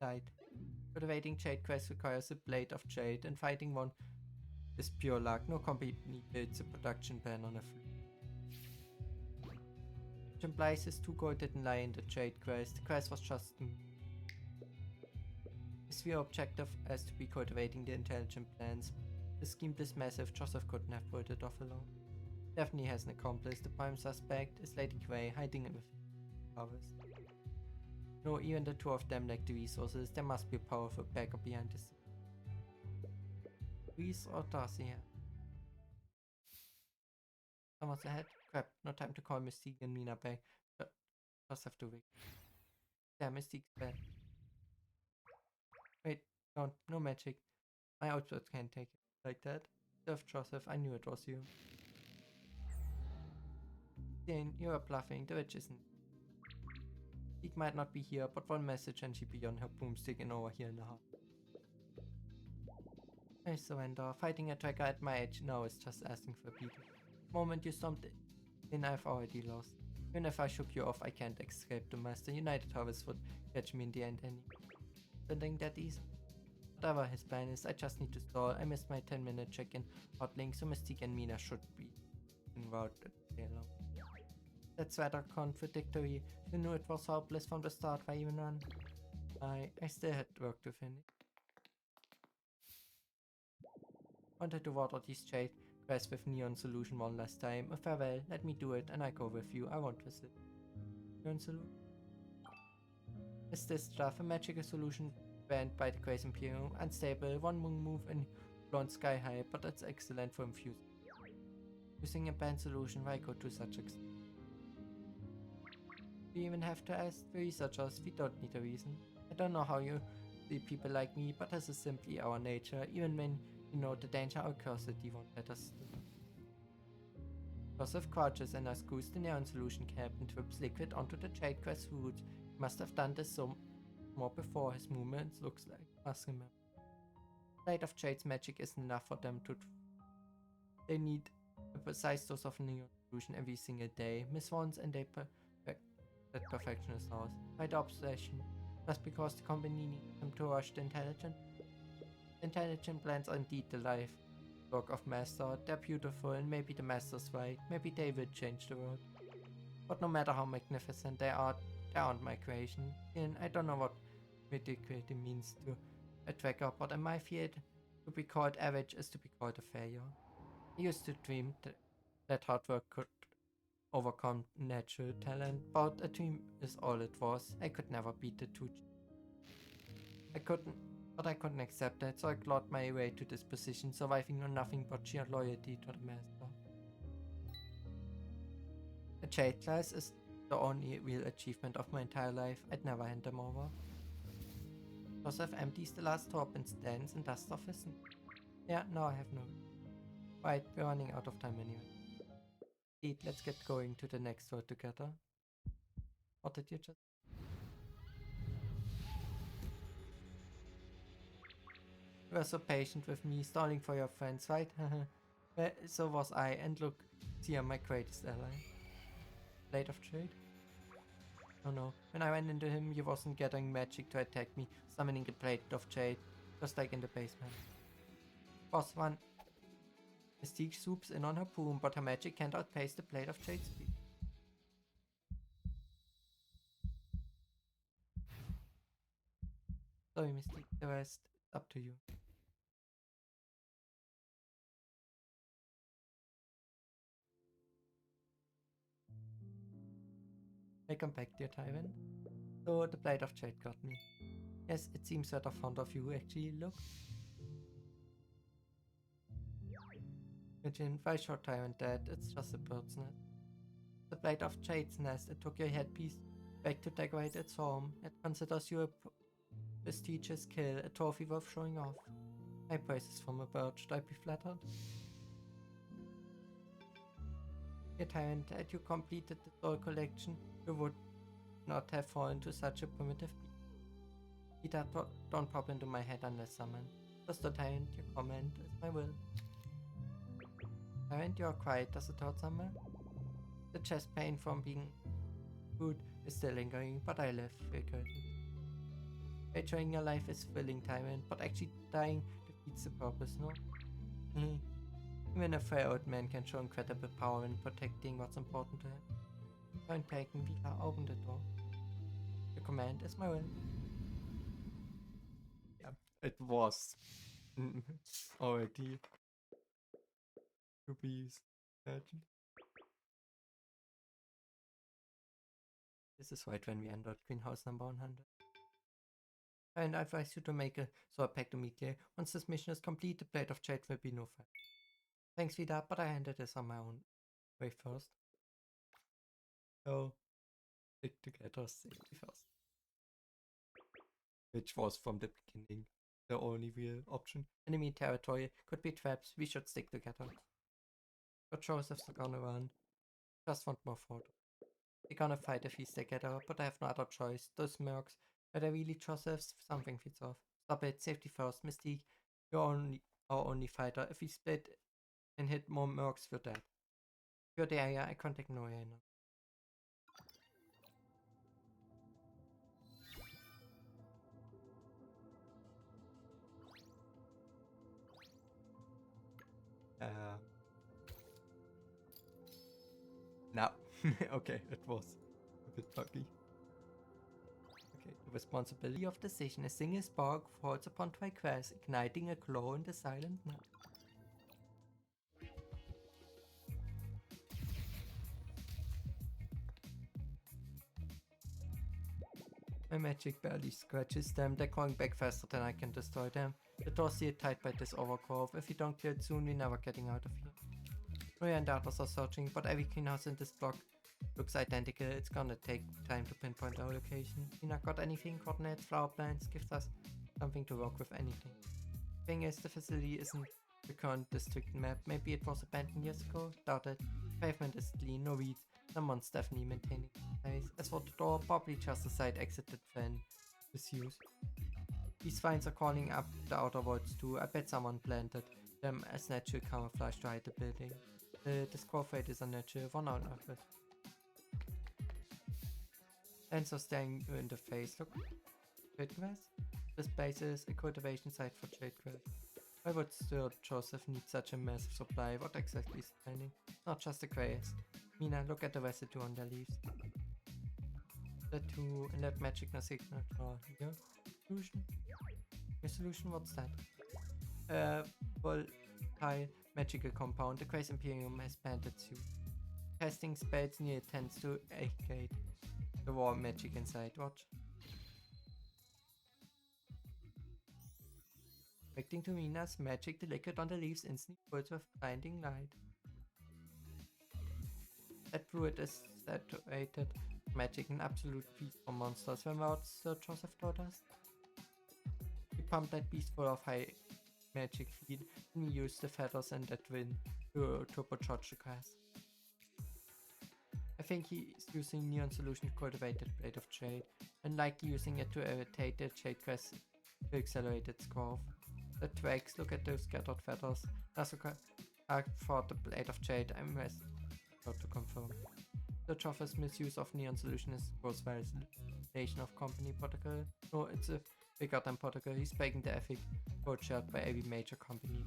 Died. Cultivating jade grass requires a blade of jade, and finding one is pure luck. No company builds a production ban on a fluke. Which implies his 2 gold didn't lie in the jade grass. The grass was just his real objective as to be cultivating the intelligent plants. The scheme this massive, Joseph couldn't have pulled it off alone. Definitely has an accomplice. The prime suspect is Lady Grey, hiding it with others. No, even the 2 of them lack the resources. There must be a powerful backup behind the scene. Reese or Darcy here? Someone's ahead. Crap, no time to call Mystique and Mina back. Just have to wait. Damn, Mystique's bad. Wait, no magic. My output can't take it like that. Serve Joseph, I knew it was you. Jane, you are bluffing, the witch isn't. Mystique might not be here, but one message and she'd be on her boomstick and over here in the heart. I surrender. Fighting a tracker at my age now is just asking for beating. The moment you stomped in, I've already lost. Even if I shook you off, I can't escape the master. United Harvest would catch me in the end anyway. Don't think that easy. Whatever his plan is, I just need to stall. I missed my 10-minute check-in hotlink, so Mystique and Mina should be en route alone. That's rather contradictory. You knew it was hopeless from the start, why even run? I still had work to finish. Wanted to water these jade grass with neon solution one last time. A farewell, let me do it and I go with you. I won't visit. Neon solution? Is this stuff a magical solution banned by the Grace Imperium? Unstable, one move and blown sky high, but that's excellent for infusing. Using a banned solution, why go to such extent? We even have to ask the researchers. We don't need a reason. I don't know how you see people like me, but this is simply our nature. Even when you know the danger, our curiosity won't let us. Joseph crouches and unscrews the neon solution cap and drips liquid onto the jade grass root. He must have done this so more before. His movements looks like. Must remember. Light of Jade's magic isn't enough for them to. They need a precise dose of neon solution every single day. Miss once and they that perfection is ours. By the obsession. Just because the company needs them to rush the intelligent. Intelligent plants are indeed the life work of Master. They're beautiful and maybe the Master's right. Maybe they will change the world. But no matter how magnificent they aren't my creation. And I don't know what mediocrity means to a tracker, but in my field, to be called average is to be called a failure. I used to dream that hard work could overcome natural talent, but a dream is all it was. I could never beat the two. I couldn't accept that, so I clawed my way to this position, surviving on nothing but sheer loyalty to the master. A jade class is the only real achievement of my entire life. I'd never hand them over. Joseph empties the last drop and stands in dust of his. Yeah, now I have no. Right, we're running out of time anyway. Let's get going to the next world together. What did you just? You were so patient with me, stalling for your friends, right? Well, so was I, and look, see, I'm my greatest ally. Blade of Jade? Oh no, when I ran into him, he wasn't getting magic to attack me, summoning the Blade of Jade, just like in the basement. Boss 1. Mystique swoops in on her boom, but her magic can't outpace the Blade of Jade's speed. Sorry, Mystique, the rest is up to you. Welcome back, dear Tywin. So, the Blade of Jade got me. Yes, it seems that I'm fond of you, actually, look. Virgin, why short Tyrant dead? It's just a bird's nest. The Blade of Jade's nest. It took your headpiece back to decorate its home. It considers you a prestigious kill, a trophy worth showing off. High praises from a bird. Should I be flattered? Dear Tyrant, had you completed the soul collection, you would not have fallen to such a primitive beast. Peter, don't pop into my head unless summoned. Just the Tyrant, your command is my will. Tyrant, you are quiet. Does it hurt somewhere? The chest pain from being food is still lingering, but I live, figured. Enjoying your life is thrilling, Tyrant, but actually dying defeats the purpose, no? Even a fair old man can show incredible power in protecting what's important to him. Point taken, Vila, open the door. The command is my will. Yeah, it was already to be imagined. This is right when we entered greenhouse number 100. And I advise you to make a sword pact immediately. Once this mission is complete, the Blade of Jade will be no fun. Thanks, Vida, but I handled this on my own way first. So, stick together safety first. Which was from the beginning the only real option. Enemy territory could be traps, we should stick together. But Joseph's gonna run. Just want more photos. They're gonna fight if we stay together, but I have no other choice. Those mercs, are they really Joseph's? Something feels off. Stop it, safety first, Mystique. You're our only fighter. If we split and hit more mercs, we're dead. You're the area, I contact Noria now. No. Okay, it was a bit buggy. Okay, the responsibility of decision. A single spark falls upon Triquest, igniting a glow in the silent night. My magic barely scratches them. They're going back faster than I can destroy them. The door's here tied by this overgrowth. If we don't clear it soon, we're never getting out of here. Noria and others are searching, but every greenhouse in this block looks identical. It's gonna take time to pinpoint our location. Tina, got anything? Coordinates, flower plants, gives us something to work with, anything. Thing is, the facility isn't the current district map. Maybe it was abandoned years ago? Doubt it. Pavement is clean, no weeds. Someone's definitely maintaining the place. As for the door, probably just a side exited fan disuse. These vines are calling up the outer worlds too. I bet someone planted them as natural camouflage to hide the building. The square fate is unnatural, one out of it. Ends are staring you in the face. Look, Jade Grass? This place is a cultivation site for Jade Grass. Why would Sir Joseph need such a massive supply? What exactly is planning? Not just the grass. Mina, look at the residue on the leaves. The two in that magic signature here. Solution? Your solution? What's that? Volatile magical compound. The Grace Imperium has banned its use. Casting spells near it tends to aggregate the raw magic inside. Watch. Reacting to Mina's magic, the liquid on the leaves instantly fills with blinding light. That fluid is saturated magic, an absolute feast for monsters. When Sir Joseph told us, we pumped that beast full of high magic feed, and we used the feathers and that wind to turbocharge the grass. I think he's using neon solution to cultivate the Blade of Jade, and likely using it to irritate the jade grass to accelerate its growth. The twigs, look at those scattered feathers. That's for the Blade of Jade. I'm not to confirm. The Joffre's misuse of neon solution is gross violation of company protocol. No, it's a bigger than protocol. He's breaking the ethic code shared by every major company.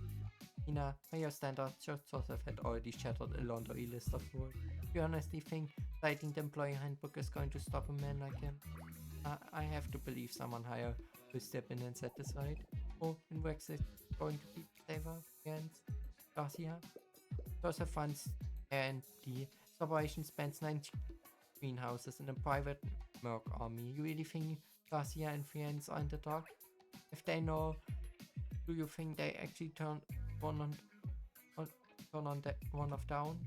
Ina, by your standards, Joseph had already shattered a laundry list of rules. Do you honestly think citing the employee handbook is going to stop a man like him? I have to believe someone higher will step in and set this right. Oh, and Rex is going to be saver against Garcia. Joseph funds and the operation spans 9 greenhouses and a private merc army. You really think Garcia and friends are in the dark? If they know, do you think they actually turn one of down?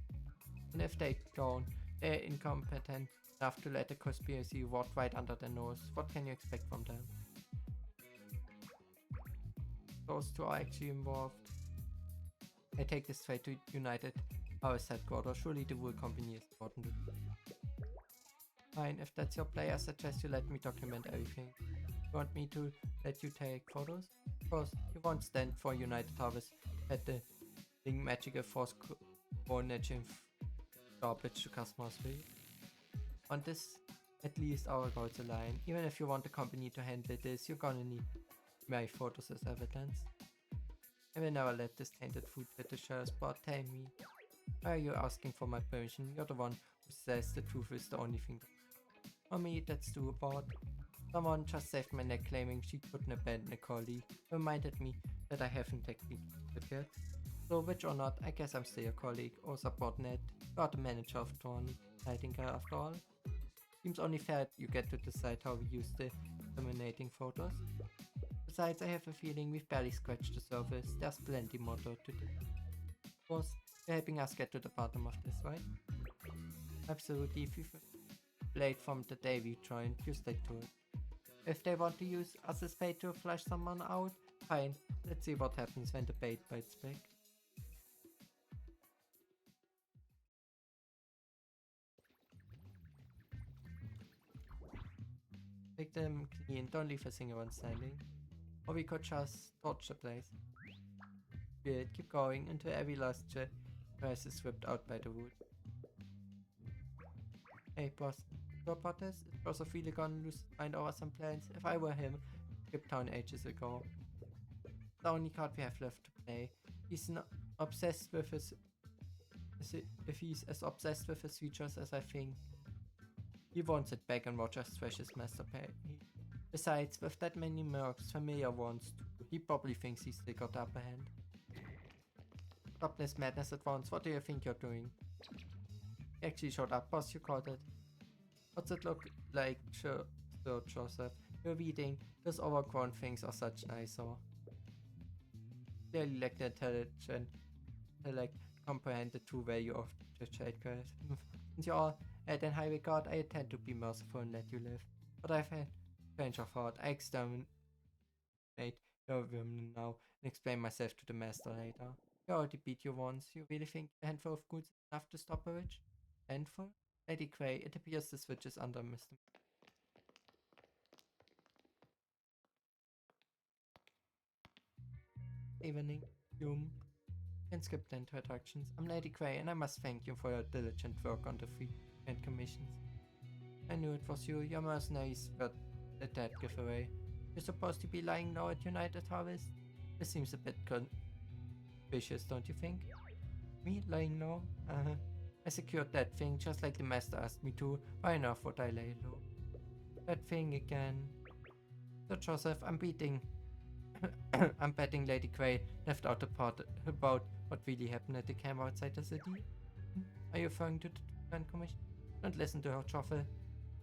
And if they don't, they're incompetent enough to let the conspiracy rot right under their nose. What can you expect from them? Those two are actually involved. I take this straight to United Harvest headquarters. Surely the wool company is important. Fine, if that's your play, I suggest you let me document everything. You want me to let you take photos? Of course, you won't stand for United Harvest at the magical force coordinating garbage to customers, will you? On this, at least our goals align. Even if you want the company to handle this, you're gonna need my photos as evidence. I will never let this tainted food fetish share a spot. Tell me, why are you asking for my permission? You're the one who says the truth is the only thing. For me, that's too bad. Someone just saved my neck claiming she couldn't abandon a colleague. Reminded me that I haven't technically yet. So which or not, I guess I'm still a colleague or subordinate. You are the manager of Tawny Nightingale after all. Seems only fair you get to decide how we use the incriminating photos. Besides, I have a feeling we've barely scratched the surface. There's plenty more to do. Of course, you're helping us get to the bottom of this, right? Absolutely. If you've played from the day we joined, you stick to it. If they want to use us as bait to flush someone out, fine. Let's see what happens when the bait bites back. Make them clean, don't leave a single one standing. Or we could just torch the place. Good, keep going until every last grass is ripped out by the wood. Hey boss, you about this? Is Boss really gonna lose his mind over some plans? If I were him, skipped town ages ago. The only card we have left to play. He's not obsessed with his... If he's as obsessed with his features as I think, he wants it back and Roger thrash his master pay. Besides, with that many mercs, familiar ones too, he probably thinks he's still got the upper hand. Stop this madness at once, what do you think you're doing? He actually showed up, boss, you called it. What's it look like, Sir Joseph? You're reading, those overgrown things are such an eyesore. Clearly lack the intellect comprehend the true value of the childcraft. Since you're all at in high regard, I intend to be merciful and let you live. But I've had change of heart. I exterminate your women now and explain myself to the master later. You already beat you once. You really think a handful of goods is enough to stop a witch? Handful? Lady Grey, it appears this witch is under Mr. Evening, Hume. Can skip the introductions. I'm Lady Grey and I must thank you for your diligent work on the free and commissions. I knew it was you. Your mercenaries were a dead giveaway. You're supposed to be lying low at United Harvest? This seems a bit vicious, don't you think? Me lying low? I secured that thing just like the master asked me to. Why on earth would I lay low? That thing again. So Joseph, I'm betting Lady Grey left out the part about what really happened at the camp outside the city. Are you referring to the Grand Commission? Don't listen to her, Truffle.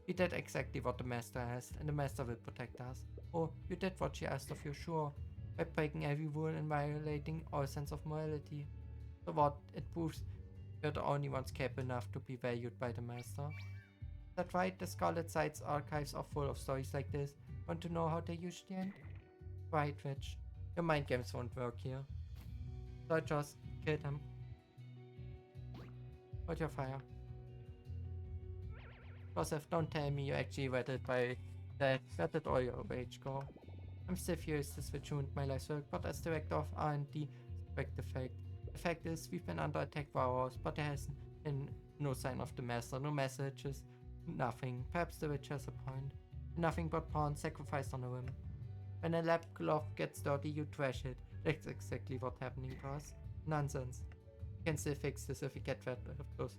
You did exactly what the master asked, and the master will protect us. Oh, you did what she asked of you, sure. By breaking every rule and violating all sense of morality. So what? It proves you're the only ones capable enough to be valued by the master. Is that right? The Scarlet Sight's archives are full of stories like this. Want to know how they usually end? Right, Rich. Your mind games won't work here. So I just killed him. Hold your fire. Joseph, don't tell me you actually read it by that. Where did all your rage go? I'm still furious this will ruin my life's work, but as director of R&D, respect the fact. The fact is, we've been under attack for hours, but there has been no sign of the master, no messages, nothing. Perhaps the witch has a point. Nothing but pawns sacrificed on a whim. When a lab glove gets dirty, you trash it. That's exactly what's happening to us. Nonsense. We can still fix this if we get rid of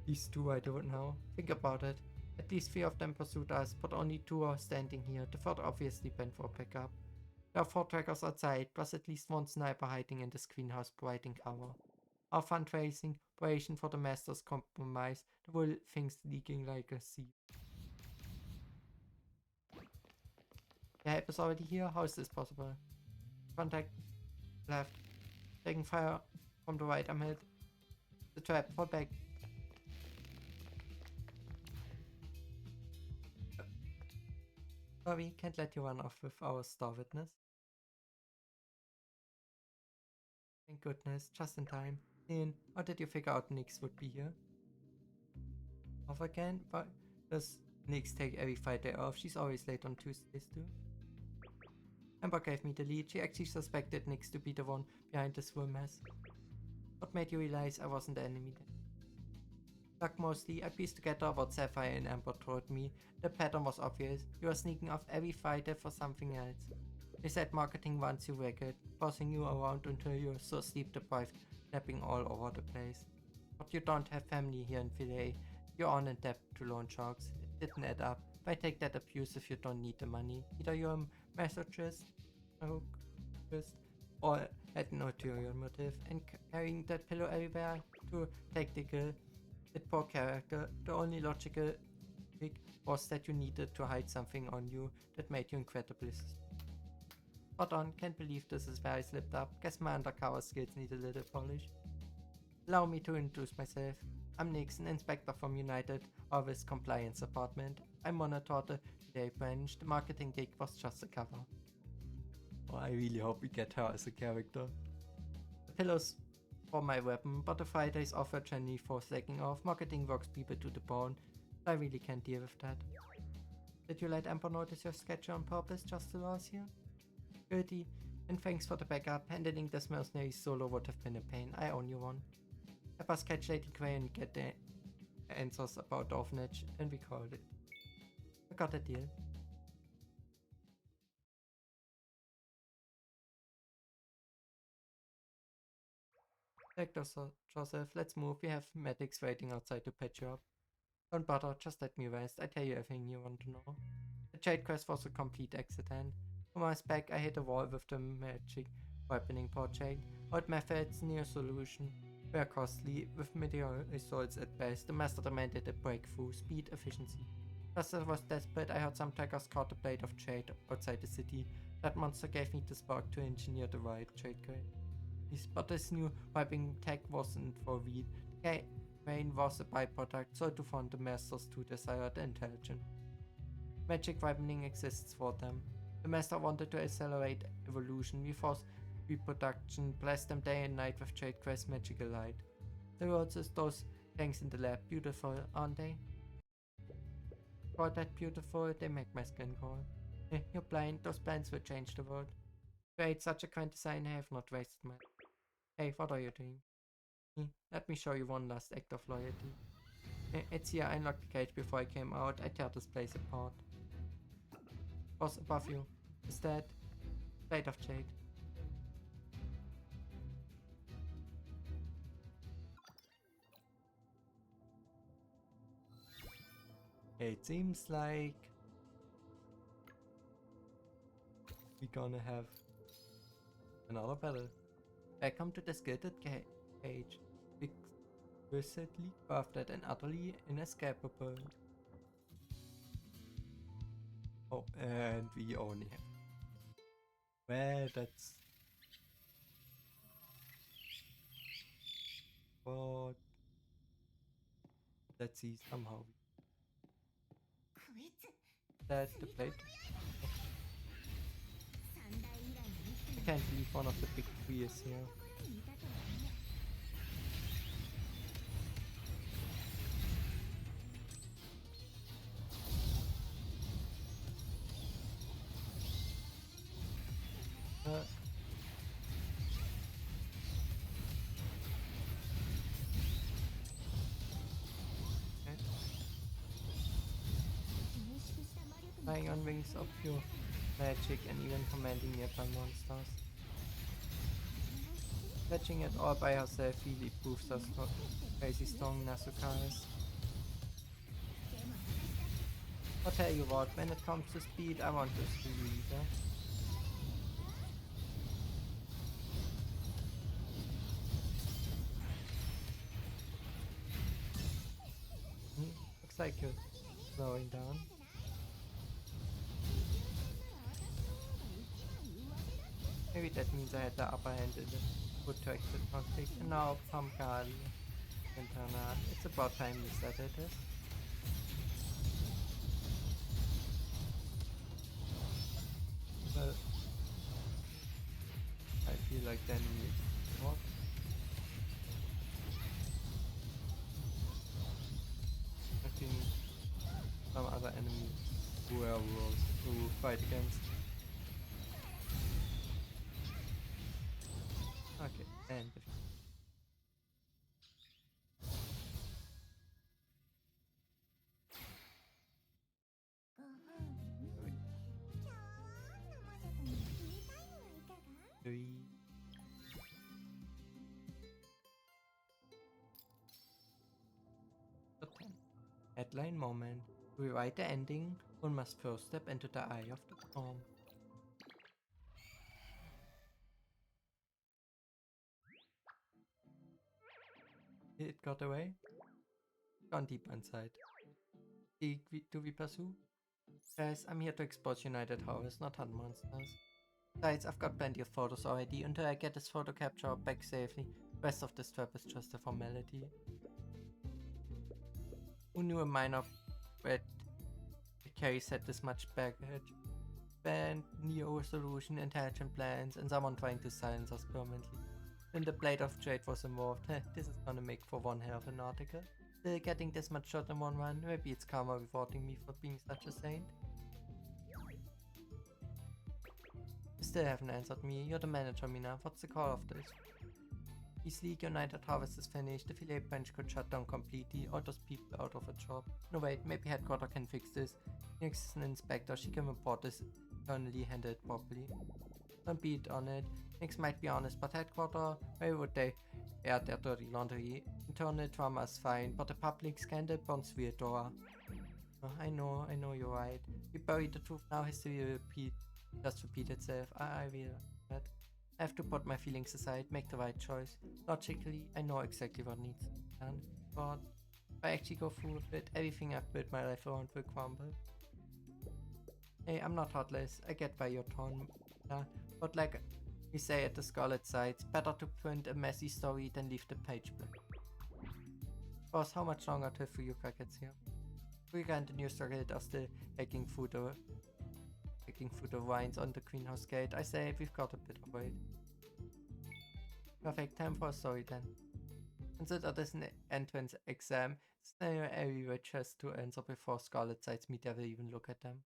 these two, I don't know. Think about it. At least 3 of them pursued us, but only 2 are standing here. The 3rd obviously went for backup. There are 4 trackers outside, plus at least 1 sniper hiding in the screenhouse providing cover. Our fundraising operation for the master's compromise, the whole thing's leaking like a sieve. The help is already here? How is this possible? Contact left. Taking fire from the right, I'm hit. The trap, fall back. Sorry, can't let you run off with our star witness. Thank goodness, just in time. Ian, how did you figure out Nyx would be here? Off again? But does Nyx take every Friday off? She's always late on Tuesdays too. Amber gave me the lead. She actually suspected Nyx to be the one behind this whole mess. What made you realize I wasn't the enemy then? Luck mostly. I pieced together what Sapphire and Amber told me. The pattern was obvious. You were sneaking off every Friday for something else. They said marketing wants you wicked, bossing you around until you're so sleep deprived, napping all over the place. But you don't have family here in Philae. You're on in debt to loan sharks. It didn't add up. Why take that abuse if you don't need the money? Either you're a masochist, or had an ulterior motive, and carrying that pillow everywhere too tactical. With poor character, the only logical trick was that you needed to hide something on you that made you incredibly spot on. Can't believe this is where I slipped up. Guess my undercover skills need a little polish. Allow me to introduce myself. I'm Nyx, an inspector from United Office Compliance Department. I monitor the Day branch. The marketing gig was just a cover. Oh, I really hope we get her as a character. The pillows for my weapon, but the Fridays offer Jenny for slacking off. Marketing works people to the bone. I really can't deal with that. Did you let Amber notice your sketch on purpose just to lose you? Guilty, and thanks for the backup. Handling this mercenary solo would have been a pain. I own you one. Have us catch Lady Grey and get the answers about the orphanage, and we called it. We got a deal. Dr. Joseph, let's move. We have medics waiting outside to patch you up. Don't bother, just let me rest. I tell you everything you want to know. The Jade Quest was a complete accident. A months back, I hit a wall with the magic weaponing project. Old methods, near solution, were costly, with mediocre results at best. The master demanded a breakthrough, speed, efficiency. Just as I was desperate, I heard some trackers caught a blade of jade outside the city. That monster gave me the spark to engineer the right jade crane. But this new wiping tech wasn't for weed. The crane was a byproduct, so to fund the masters to desired intelligence. Magic ripening exists for them. The master wanted to accelerate evolution. We forced reproduction, bless them day and night with Jade Quest's magical light. The words is those things in the lab. Beautiful, aren't they? For that beautiful, they make my skin crawl. You're blind. Those plans will change the world. Create such a grand design, I have not wasted my... Hey, what are you doing? Let me show you one last act of loyalty. It's here. I unlocked the cage before I came out. I tear this place apart. Boss above you. Is that... Blade of Jade. It seems like... we're gonna have... another battle. Welcome to the Skilted Cage. Exquisitely crafted and utterly inescapable. Oh, and we only have... well, that's... but... let's see, somehow... that the plate... I can't believe one of the big three is here. Flying on wings of pure magic and even commanding nearby monsters. Catching it all by herself really proves how crazy strong Nasuka is. I'll tell you what, when it comes to speed, I want to see you either. Looks like you're slowing down. Maybe that means I had the upper hand in the protracted conflict. And now Pumpkin Internat. It's about time you said it is. Well, I feel like then we... what? enemy werewolves to fight against. Okay, and three. So 10. Headline moment. To rewrite the ending, one must first step into the eye of the storm. It got away? Gone deep inside. Do we pursue? Guys, I'm here to expose United Harvest, not hunt monsters. Besides, I've got plenty of photos already. Until I get this photo capture back safely, the rest of this trap is just a formality. Who knew a minor red carries had this much baggage? Band, neo-resolution, intelligent plans, and someone trying to silence us permanently. When the Blade of Trade was involved, this is gonna make for one hell of an article. Still getting this much shot in one run, maybe it's karma rewarding me for being such a saint. You still haven't answered me. You're the manager, Mina. What's the call of this? Easily, United Harvest is finished. The filet bench could shut down completely, or just people out of a job. No wait, maybe headquarters can fix this. Next is an inspector. She can report this internally, handle it properly. Don't beat on it. Things might be honest, but headquarters, where would they air their dirty laundry? Internal drama is fine, but the public scandal burns weird door. Oh, I know you're right. We bury the truth now, history will just repeat itself. I will. But I have to put my feelings aside, make the right choice. Logically, I know exactly what needs to be done. But if I actually go through with it, everything I've built my life around will crumble. Hey, I'm not heartless. I get why you're torn. But like we say at the Scarlet Sites, better to print a messy story than leave the page blank. Boss, how much longer till Fuyuka gets here? Fuyuka and the new circuit are still hacking through the vines on the greenhouse gate. I say we've got a bit of wait. Perfect, time for a story then. Consider this an entrance exam. Scenario every witch has to answer before Scarlet Sites media will even look at them.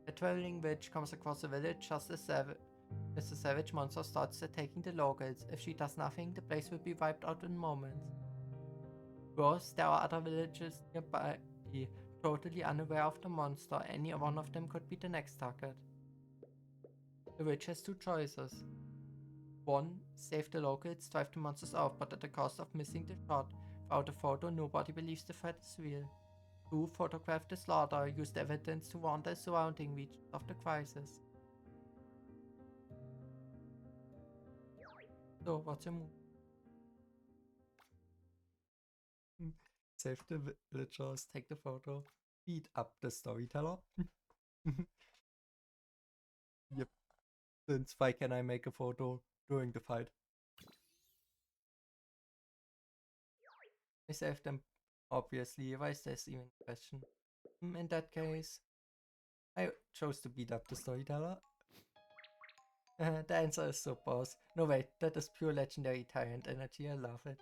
A traveling witch comes across a village just as the savage monster starts attacking the locals. If she does nothing, the place will be wiped out in moments. Worse, there are other villages nearby, totally unaware of the monster. Any one of them could be the next target. The witch has two choices. 1. Save the locals, drive the monsters off, but at the cost of missing the shot. Without a photo, nobody believes the threat is real. 2. Photograph the slaughter, use the evidence to warn the surrounding regions of the crisis. So, what's your move? Save the villagers, take the photo, beat up the storyteller. Yep. Since why can I make a photo during the fight? I saved them, obviously. Why is this even a question? In that case, I chose to beat up the storyteller. The answer is so boss. No wait, that is pure legendary tyrant energy, I love it.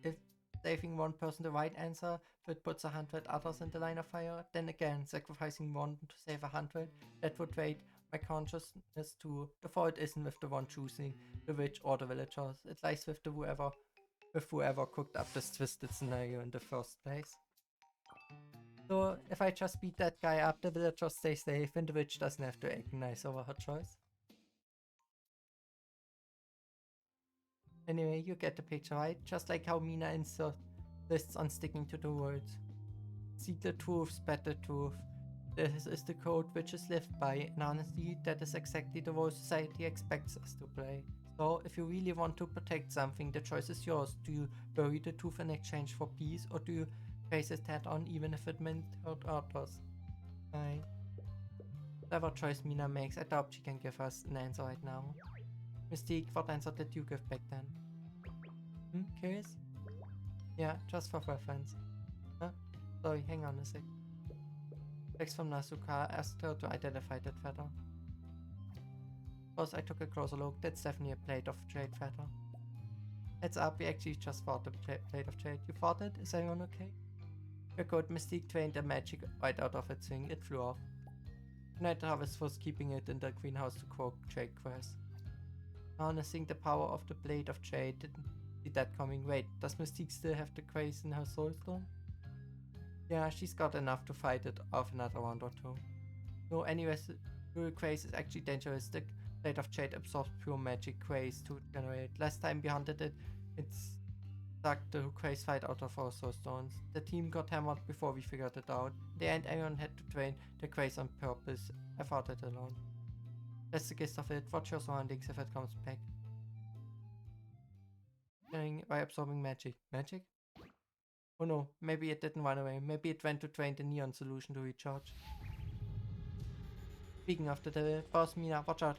If saving one person the right answer, but puts 100 others in the line of fire, then again, sacrificing one to save 100, that would raid my consciousness too. The fault isn't with the one choosing the witch or the villagers, it lies with whoever cooked up this twisted scenario in the first place. So, if I just beat that guy up, the villagers stay safe and the witch doesn't have to agonize over her choice. Anyway, you get the picture, right? Just like how Mina insists on sticking to the words. Seek the truth, spread the truth. This is the code witches live by, and honestly, that is exactly the role society expects us to play. So, if you really want to protect something, the choice is yours. Do you bury the truth in exchange for peace, or do you face it head on even if it meant hurt others? Whatever choice Mina makes, I doubt she can give us an answer right now. Mystique, what answer did you give back then? Curious? Yeah, just for reference. Huh? Sorry, hang on a sec. Text from Nasuka asked her to identify that feather. Plus, I took a closer look. That's definitely a plate of jade feather. Heads up, we actually just fought the plate of jade. You fought it? Is everyone okay? Your good Mystique drained the magic right out of its wing. It flew off. Night Harvest was keeping it in the greenhouse to grow jade grass. Harnessing the power of the blade of jade didn't see that coming. Wait, does Mystique still have the grace in her soulstone? Yeah, she's got enough to fight it off another round or two. No, anyways, the grace is actually dangerous. The blade of jade absorbs pure magic grace to generate. Last time we hunted it, it's sucked the grace fight out of our soulstones. The team got hammered before we figured it out. In the end, everyone had to drain the grace on purpose. I fought it alone. That's the gist of it. Watch your surroundings if it comes back. By absorbing magic. Magic? Oh no, maybe it didn't run away. Maybe it went to drain the neon solution to recharge. Speaking of the devil, boss Mina, watch out.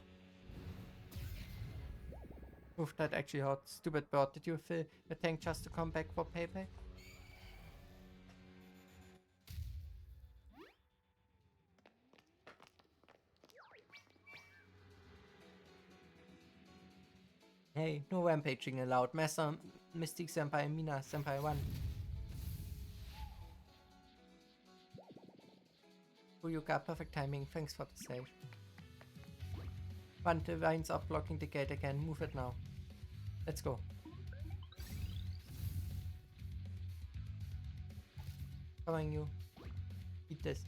Oof, that actually hurt. Stupid bird, did you fill the tank just to come back for payback? Hey, no rampaging allowed. Master, Mystique Senpai, Mina Senpai, run. Oh, you got perfect timing. Thanks for the save. Run, the vines are blocking the gate again. Move it now. Let's go. Covering you. Eat this.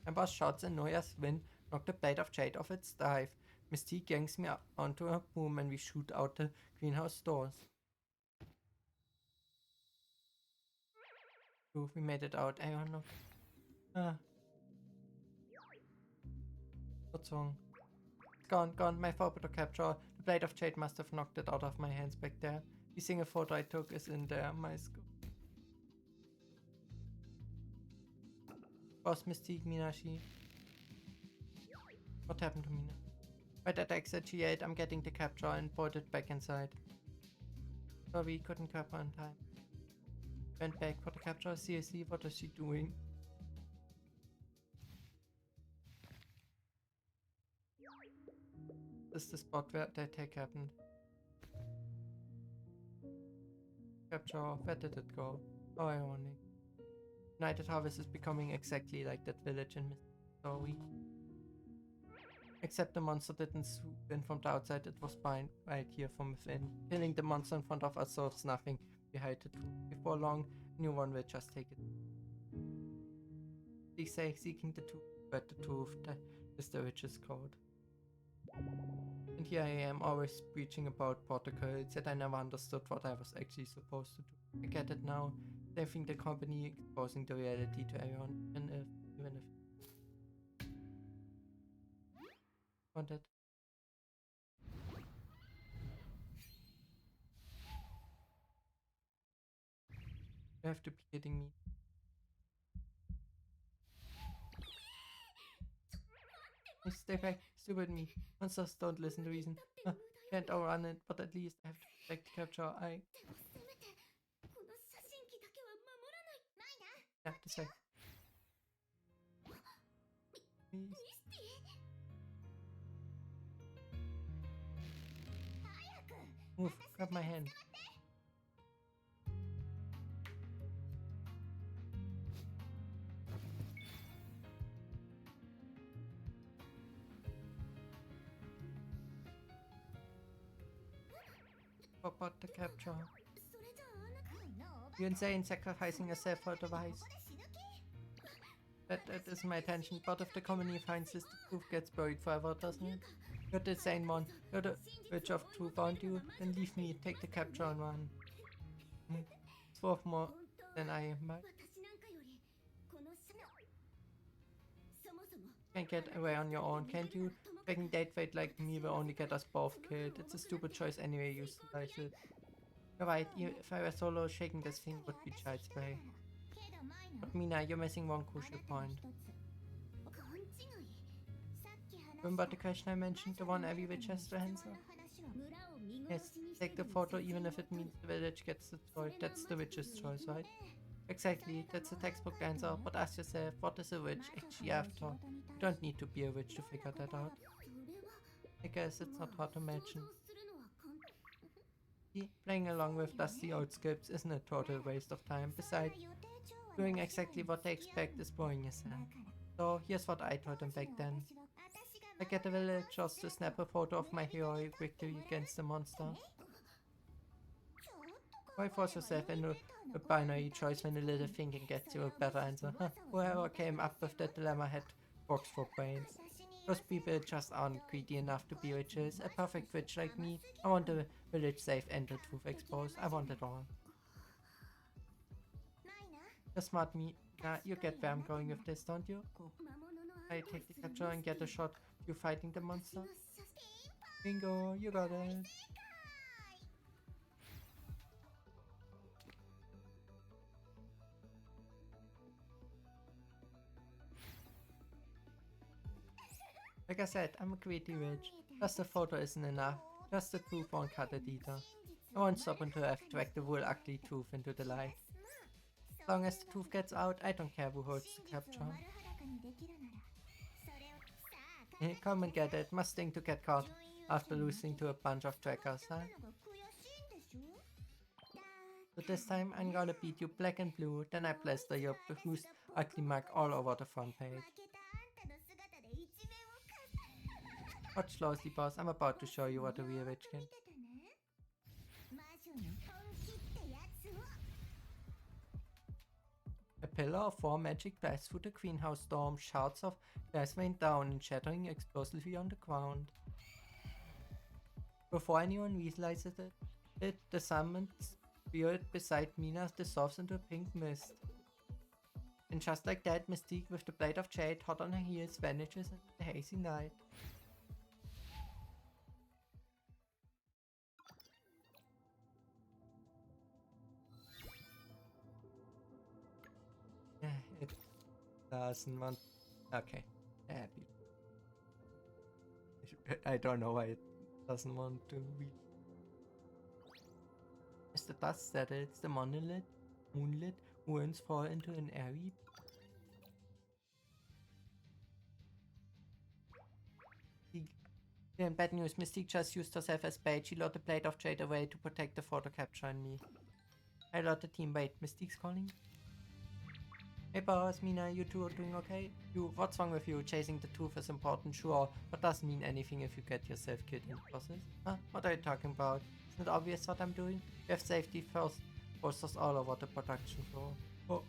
And boss shots and Noya's wind knock the blade of jade off its dive. Mystique yanks me onto her boom and we shoot out the greenhouse doors. Ooh, we made it out. I don't know. What's wrong? It's gone. My photo capture. The blade of jade must have knocked it out of my hands back there. The single photo I took is in there. My scope. Boss Mystique, Minashi. What happened to Mina? Right at exit G8, I'm getting the capture and brought it back inside. Sorry, couldn't grab her in time. Went back for the capture. Seriously, what is she doing? This is the spot where the attack happened. Capture, where did it go? Oh, ironic. United Harvest is becoming exactly like that village in Missouri. Except the monster didn't swoop in from the outside, it was fine right here from within. Killing the monster in front of us solves nothing behind it. Before long, a new one will just take it. They say seeking the truth, but the truth that is the richest code. And here I am, always preaching about protocols, yet I never understood what I was actually supposed to do. I get it now. They think the company exposing the reality to everyone, even if wanted. You have to be kidding me. Hey, stay back, stupid me. Monsters don't listen to reason. Can't outrun it, but at least I have to protect the capture. I have to say. Please. Move, grab my hand. What about the capture? You're insane, sacrificing yourself for a device. That is my attention, but if the company finds this, the truth gets buried forever, doesn't it? You're the sane one. You're the witch of truth, aren't you? Then leave me, take the capture and run. It's worth more than I am, right? Can't get away on your own, can't you? Taking date fate like me will only get us both killed. It's a stupid choice anyway, you slice it. You're right, if I were solo, shaking this thing would be child's play. But Mina, you're missing one crucial point. Remember the question I mentioned, the one every witch has to answer? Yes, take the photo even if it means the village gets destroyed. That's the witch's choice, right? Exactly, that's a textbook answer, but ask yourself, what is a witch actually after? You don't need to be a witch to figure that out. I guess it's not hard to imagine. See, playing along with dusty old scripts isn't a total waste of time. Besides, doing exactly what they expect is boring as hell. So here's what I told them back then. I get a village just to snap a photo of my heroic victory against the monster. Why force yourself into a binary choice when a little thinking gets you a better answer? Huh. Whoever came up with that dilemma had box for brains. Those people just aren't greedy enough to be witches. A perfect witch like me. I want the village safe and the truth exposed. I want it all. The smart me. Nah, you get where I'm going with this, don't you? I take the capture and get a shot. You fighting the monster? Bingo, you got it. Like I said, I'm a greedy witch. Just the photo isn't enough. Just the truth won't cut it either. I won't stop until I've dragged the whole ugly truth into the light. As long as the truth gets out, I don't care who holds the capture. Come and get it. Must sting to get caught after losing to a bunch of trackers, huh? So this time I'm gonna beat you black and blue, then I plaster your bruised ugly mug all over the front page. Watch closely, boss. I'm about to show you what a real witch can. A pillar of 4 magic blasts through the greenhouse storm, shards of glass rain down and shattering explosively on the ground. Before anyone realizes it, the summoned spirit beside Mina dissolves into a pink mist. And just like that, Mystique with the blade of jade hot on her heels vanishes in the hazy night. It doesn't want... Okay. I don't know why it doesn't want to be. As the dust settles, the moonlit ruins fall into an airy... And bad news, Mystique just used herself as bait. She lured the blade of jade away to protect the photo capture and me. I let the team wait. Mystique's calling? Hey boss, Mina, you two are doing okay? What's wrong with you? Chasing the truth is important, sure, but doesn't mean anything if you get yourself killed in the process. Huh? What are you talking about? Isn't it obvious what I'm doing? We have safety first posters all over the production floor. Oh.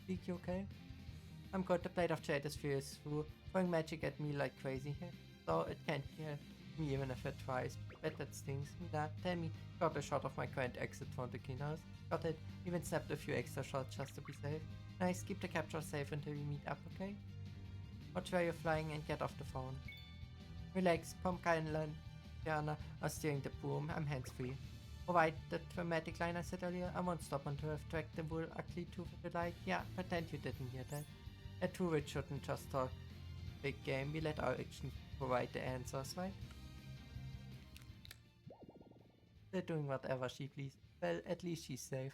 Mystique, you okay? I'm good, the blade of jade is fierce through, throwing magic at me like crazy here. So it can't kill me even if it tries. Bet that stings. Mina, tell me, got a shot of my current exit from the greenhouse. Got it. Even snapped a few extra shots just to be safe. Nice, keep the capture safe until we meet up, okay? Watch where you're flying and get off the phone. Relax, Pumpkin and Diana are steering the boom. I'm hands-free. Alright, the dramatic line I said earlier, I won't stop until I've tracked the wool ugly tooth in the light. Yeah, pretend you didn't hear that. A true witch shouldn't just talk big game. We let our action provide the answers, right? They're doing whatever she pleases. Well, at least she's safe.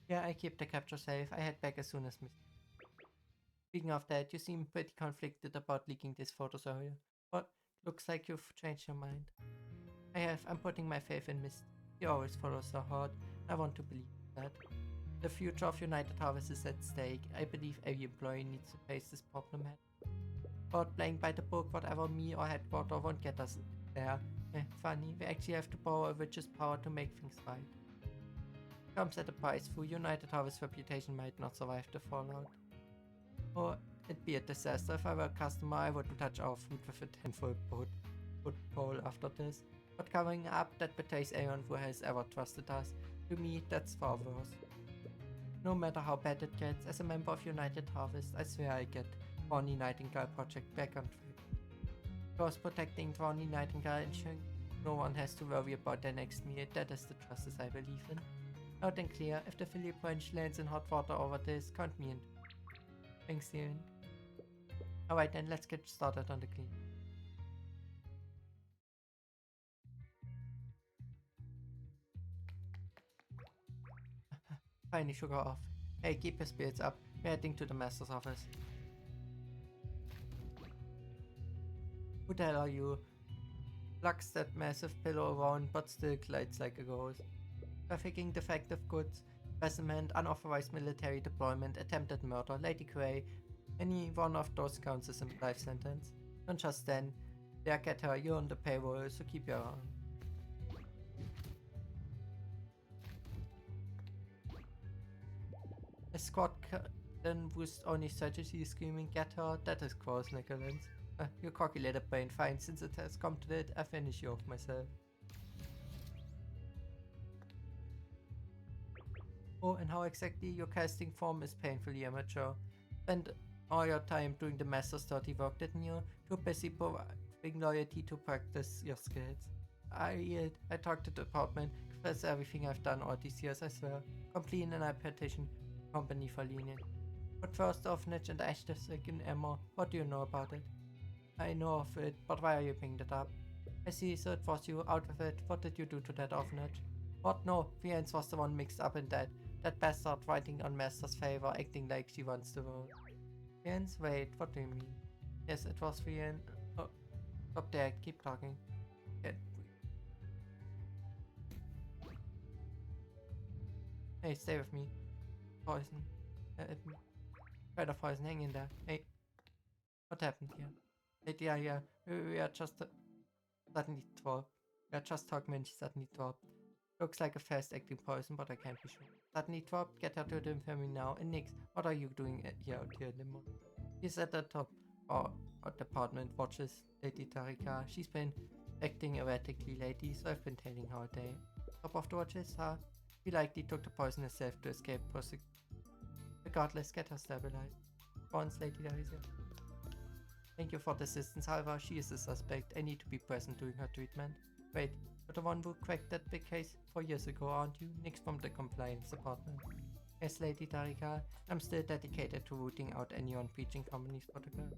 Yeah, I keep the capture safe. I head back as soon as Miss. Speaking of that, you seem pretty conflicted about leaking these photos earlier. But looks like you've changed your mind. I have. I'm putting my faith in Miss. She always follows her heart. I want to believe that. The future of United Harvest is at stake. I believe every employee needs to face this problem head. But playing by the book, whatever me or headquarter won't get us there. Funny, we actually have to borrow a witch's power to make things right. Comes at a price, for United Harvest's reputation might not survive the fallout. Or it'd be a disaster. If I were a customer, I wouldn't touch our food with a 10-foot foot pole after this. But covering up, that betrays anyone who has ever trusted us. To me, that's far worse. No matter how bad it gets, as a member of United Harvest, I swear I get Tawny Nightingale project back on track. Because protecting Tawny Nightingale, ensuring no one has to worry about their next meal, that is the justice I believe in. Loud and clear, if the Philly branch lands in hot water over this, count me in. Thanks, Steven. Alright then, let's get started on the clean. Finally shook her off. Hey, keep your spirits up. We're heading to the master's office. Who the hell are you? Plucks that massive pillow around but still glides like a ghost. Trafficking defective goods, imprisonment, unauthorized military deployment, attempted murder, Lady Grey. Any one of those counts as a life sentence. Don't just stand there, get her. You're on the payroll, so keep your arm. A squad then whose only strategy is screaming, get her. That is gross, Nicholas. You cocky little brain. Fine, since it has come to that, I finish you off myself. Oh, and how exactly your casting form is painfully amateur. Spend all your time doing the master's dirty work, didn't you? Too busy proving loyalty to practice your skills. I talked to the department, confess everything I've done all these years, I swear. Complain and I petition company for lenient. But first, orphanage and Asterisk in Emma, what do you know about it? I know of it, but why are you bringing that up? I see, so it was you, out of it. What did you do to that orphanage? What? No, Fiennes was the one mixed up in that. That bastard fighting on Master's favor, acting like she wants the world. Fiennes? Wait, what do you mean? Yes, it was Fiennes. Oh, stop there, keep talking. Hey, stay with me. Poison. Try the poison, hang in there. Hey, what happened here? Yeah, we are just suddenly dropped. We are just talking when she suddenly dropped. Looks like a fast-acting poison, but I can't be sure. Suddenly dropped, get her to the infirmary now. And Nix, what are you doing here out here in the morning? He's at the top or department, watches Lady Tarika. She's been acting erratically lately, so I've been tailing her a day. Top of the watches, huh? He likely took the poison herself to escape Regardless, get her stabilized. Once, Lady Tarika. Thank you for the assistance, however, she is a suspect. I need to be present during her treatment. Wait, you're the one who cracked that big case 4 years ago, aren't you? Nix from the compliance department. Yes, Lady Tarika. I'm still dedicated to rooting out anyone breaching company's protocol.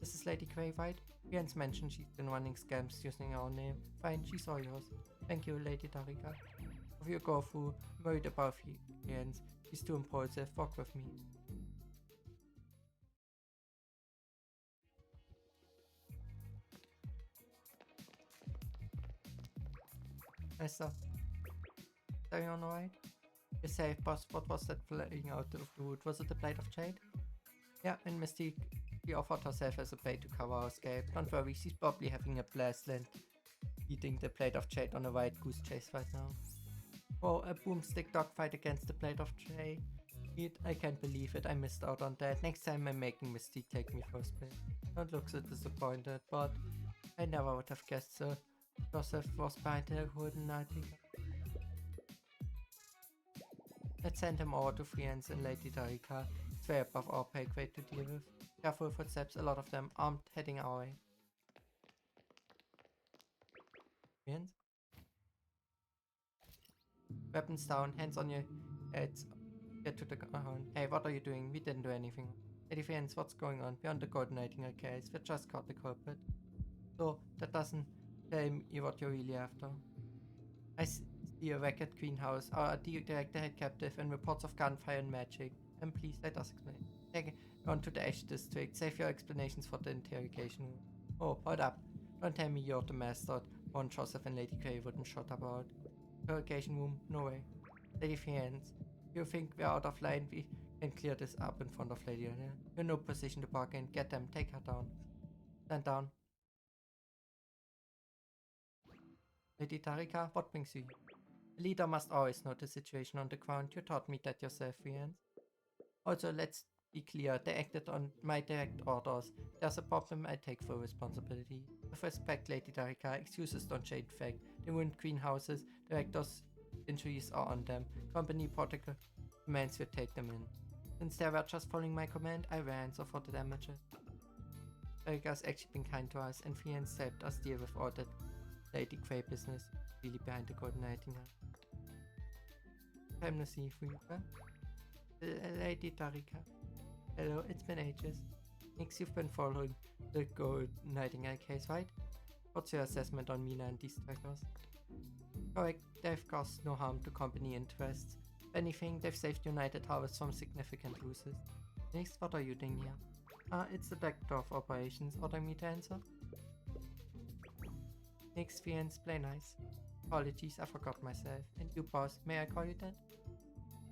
This is Lady Grey, right? Fiennes mentioned she's been running scams using our name. Fine, she's all yours. Thank you, Lady Tarika. If you go through, I'm worried about Fiennes. She's too impulsive. Walk with me. Esther, are you alright? You're safe, boss. What was that flying out of the wood? Was it the Blade of Jade? Yeah, and Mystique, she offered herself as a bait to cover our escape. Don't worry, she's probably having a blast land eating the Blade of Jade on a wild goose chase right now. Oh, a boomstick dogfight against the Blade of Jade. I can't believe it, I missed out on that. Next time I'm making Mystique take me for a spin. Don't look so disappointed, but I never would have guessed so. Joseph was behind the wooden nighting. Let's send him over to Fiennes and Lady Tarika. It's way above our pay grade to deal with. Careful footsteps, a lot of them, armed, heading our way. Fiennes? Weapons down, hands on your heads. Get to the ground. Hey, what are you doing? We didn't do anything. Lady Fiennes, what's going on? Beyond the Golden Nightingale case, we just caught the culprit. So, that doesn't tell me what you're really after. I see a wrecked greenhouse. Our director had captive and reports of gunfire and magic. And please let us explain. Take on to the Ash District. Save your explanations for the interrogation room. Oh, hold up. Don't tell me you're the master one Joseph and Lady Grey wouldn't shut about. Interrogation room? No way. Lady Fiennes, you think we're out of line? We can clear this up in front of Lady Anna. You're in no position to bargain. Get them. Take her down. Stand down. Lady Tarika, what brings you here? A leader must always know the situation on the ground. You taught me that yourself, Fiennes. Also, let's be clear, they acted on my direct orders. If there's a problem, I take full responsibility. With respect, Lady Tarika, excuses don't change fact. They ruined greenhouses, directors' injuries are on them. Company protocol commands will take them in. Since they were just following my command, I will answer for the damages. Tarika's actually been kind to us, and Fiennes helped us deal with all that Lady Grey business really behind the Golden Nightingale. Time to see you, huh? Lady Tarika. Hello, it's been ages. Nix, you've been following the Golden Nightingale case, right? What's your assessment on Mina and these trackers? Correct, they've caused no harm to company interests. If anything, they've saved United Harvest from significant losses. Next, what are you doing here? It's the back door of operations. Order me to answer? Next, Fiance, play nice. Apologies, I forgot myself. And you, boss, may I call you that?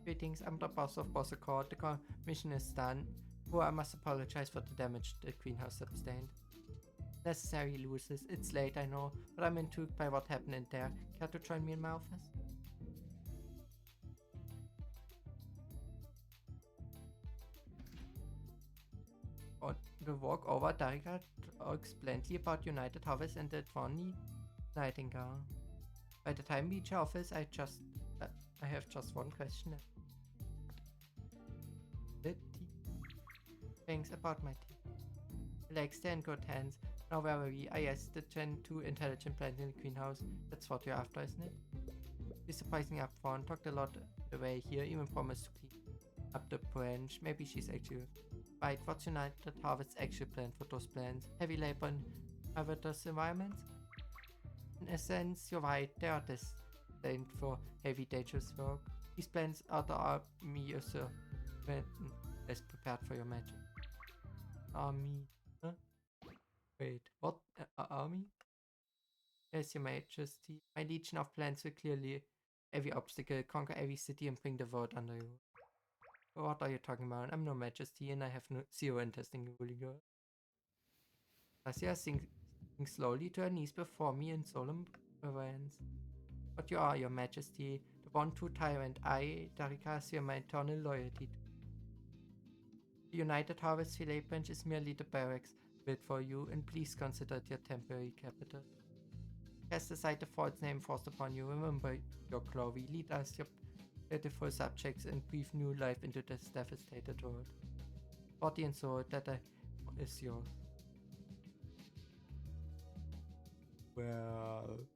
Greetings, I'm the boss of Boss Accord. The commission is done. Oh, I must apologize for the damage the greenhouse sustained. Necessary losses. It's late, I know, but I'm intrigued by what happened in there. Care to join me in my office? On the walk over, Darika talks bluntly about United Harvest and the Tawny Nightingale. By the time we reach our office, I have just one question. The tea. Thanks about my tea. Relax, stay in good hands. Now where were we? Ah yes, the Gen 2 intelligent plant in the greenhouse. That's what you're after, isn't it? She's surprisingly upfront, talked a lot the way here, even promised to clean up the branch. Maybe she's actually right. What's United Harvest's actual plan for those plants? Heavy labor in hazardous environments? In essence, you're right, they are destined for heavy dangerous work. These plants are the army as prepared for your magic. Army? Huh? Wait, what? Army? Yes, your majesty. My legion of plants will clearly every obstacle, conquer every city and bring the world under you. What are you talking about? I'm no majesty and I have zero interest in ruling you. Tasia sinks slowly to her knees before me in solemn reverence. But you are, your majesty, the one true tyrant. I, Darika, swear my eternal loyalty to. The United Harvest Filet Branch is merely the barracks built for you, and please consider it your temporary capital. Cast aside the false name forced upon you. Remember your glory. Lead us, your pitiful subjects, and breathe new life into this devastated world. Body and soul, that is yours. Well,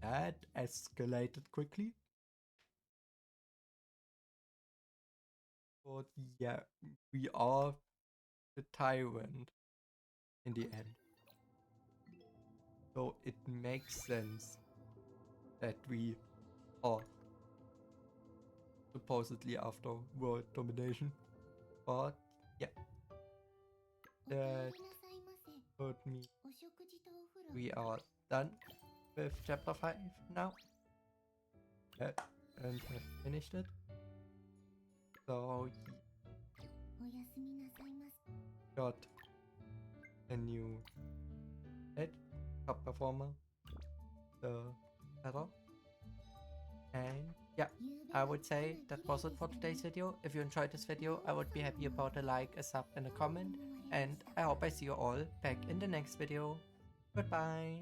that escalated quickly. But yeah, we are the tyrant in the end. So it makes sense that we are supposedly after world domination. But yeah, that hurt me. We are done with chapter 5 now. Yeah, and have finished it. So got a new head, top performer, the battle. And yeah, I would say that was it for today's video. If you enjoyed this video, I would be happy about a like, a sub and a comment. And I hope I see you all back in the next video. Goodbye.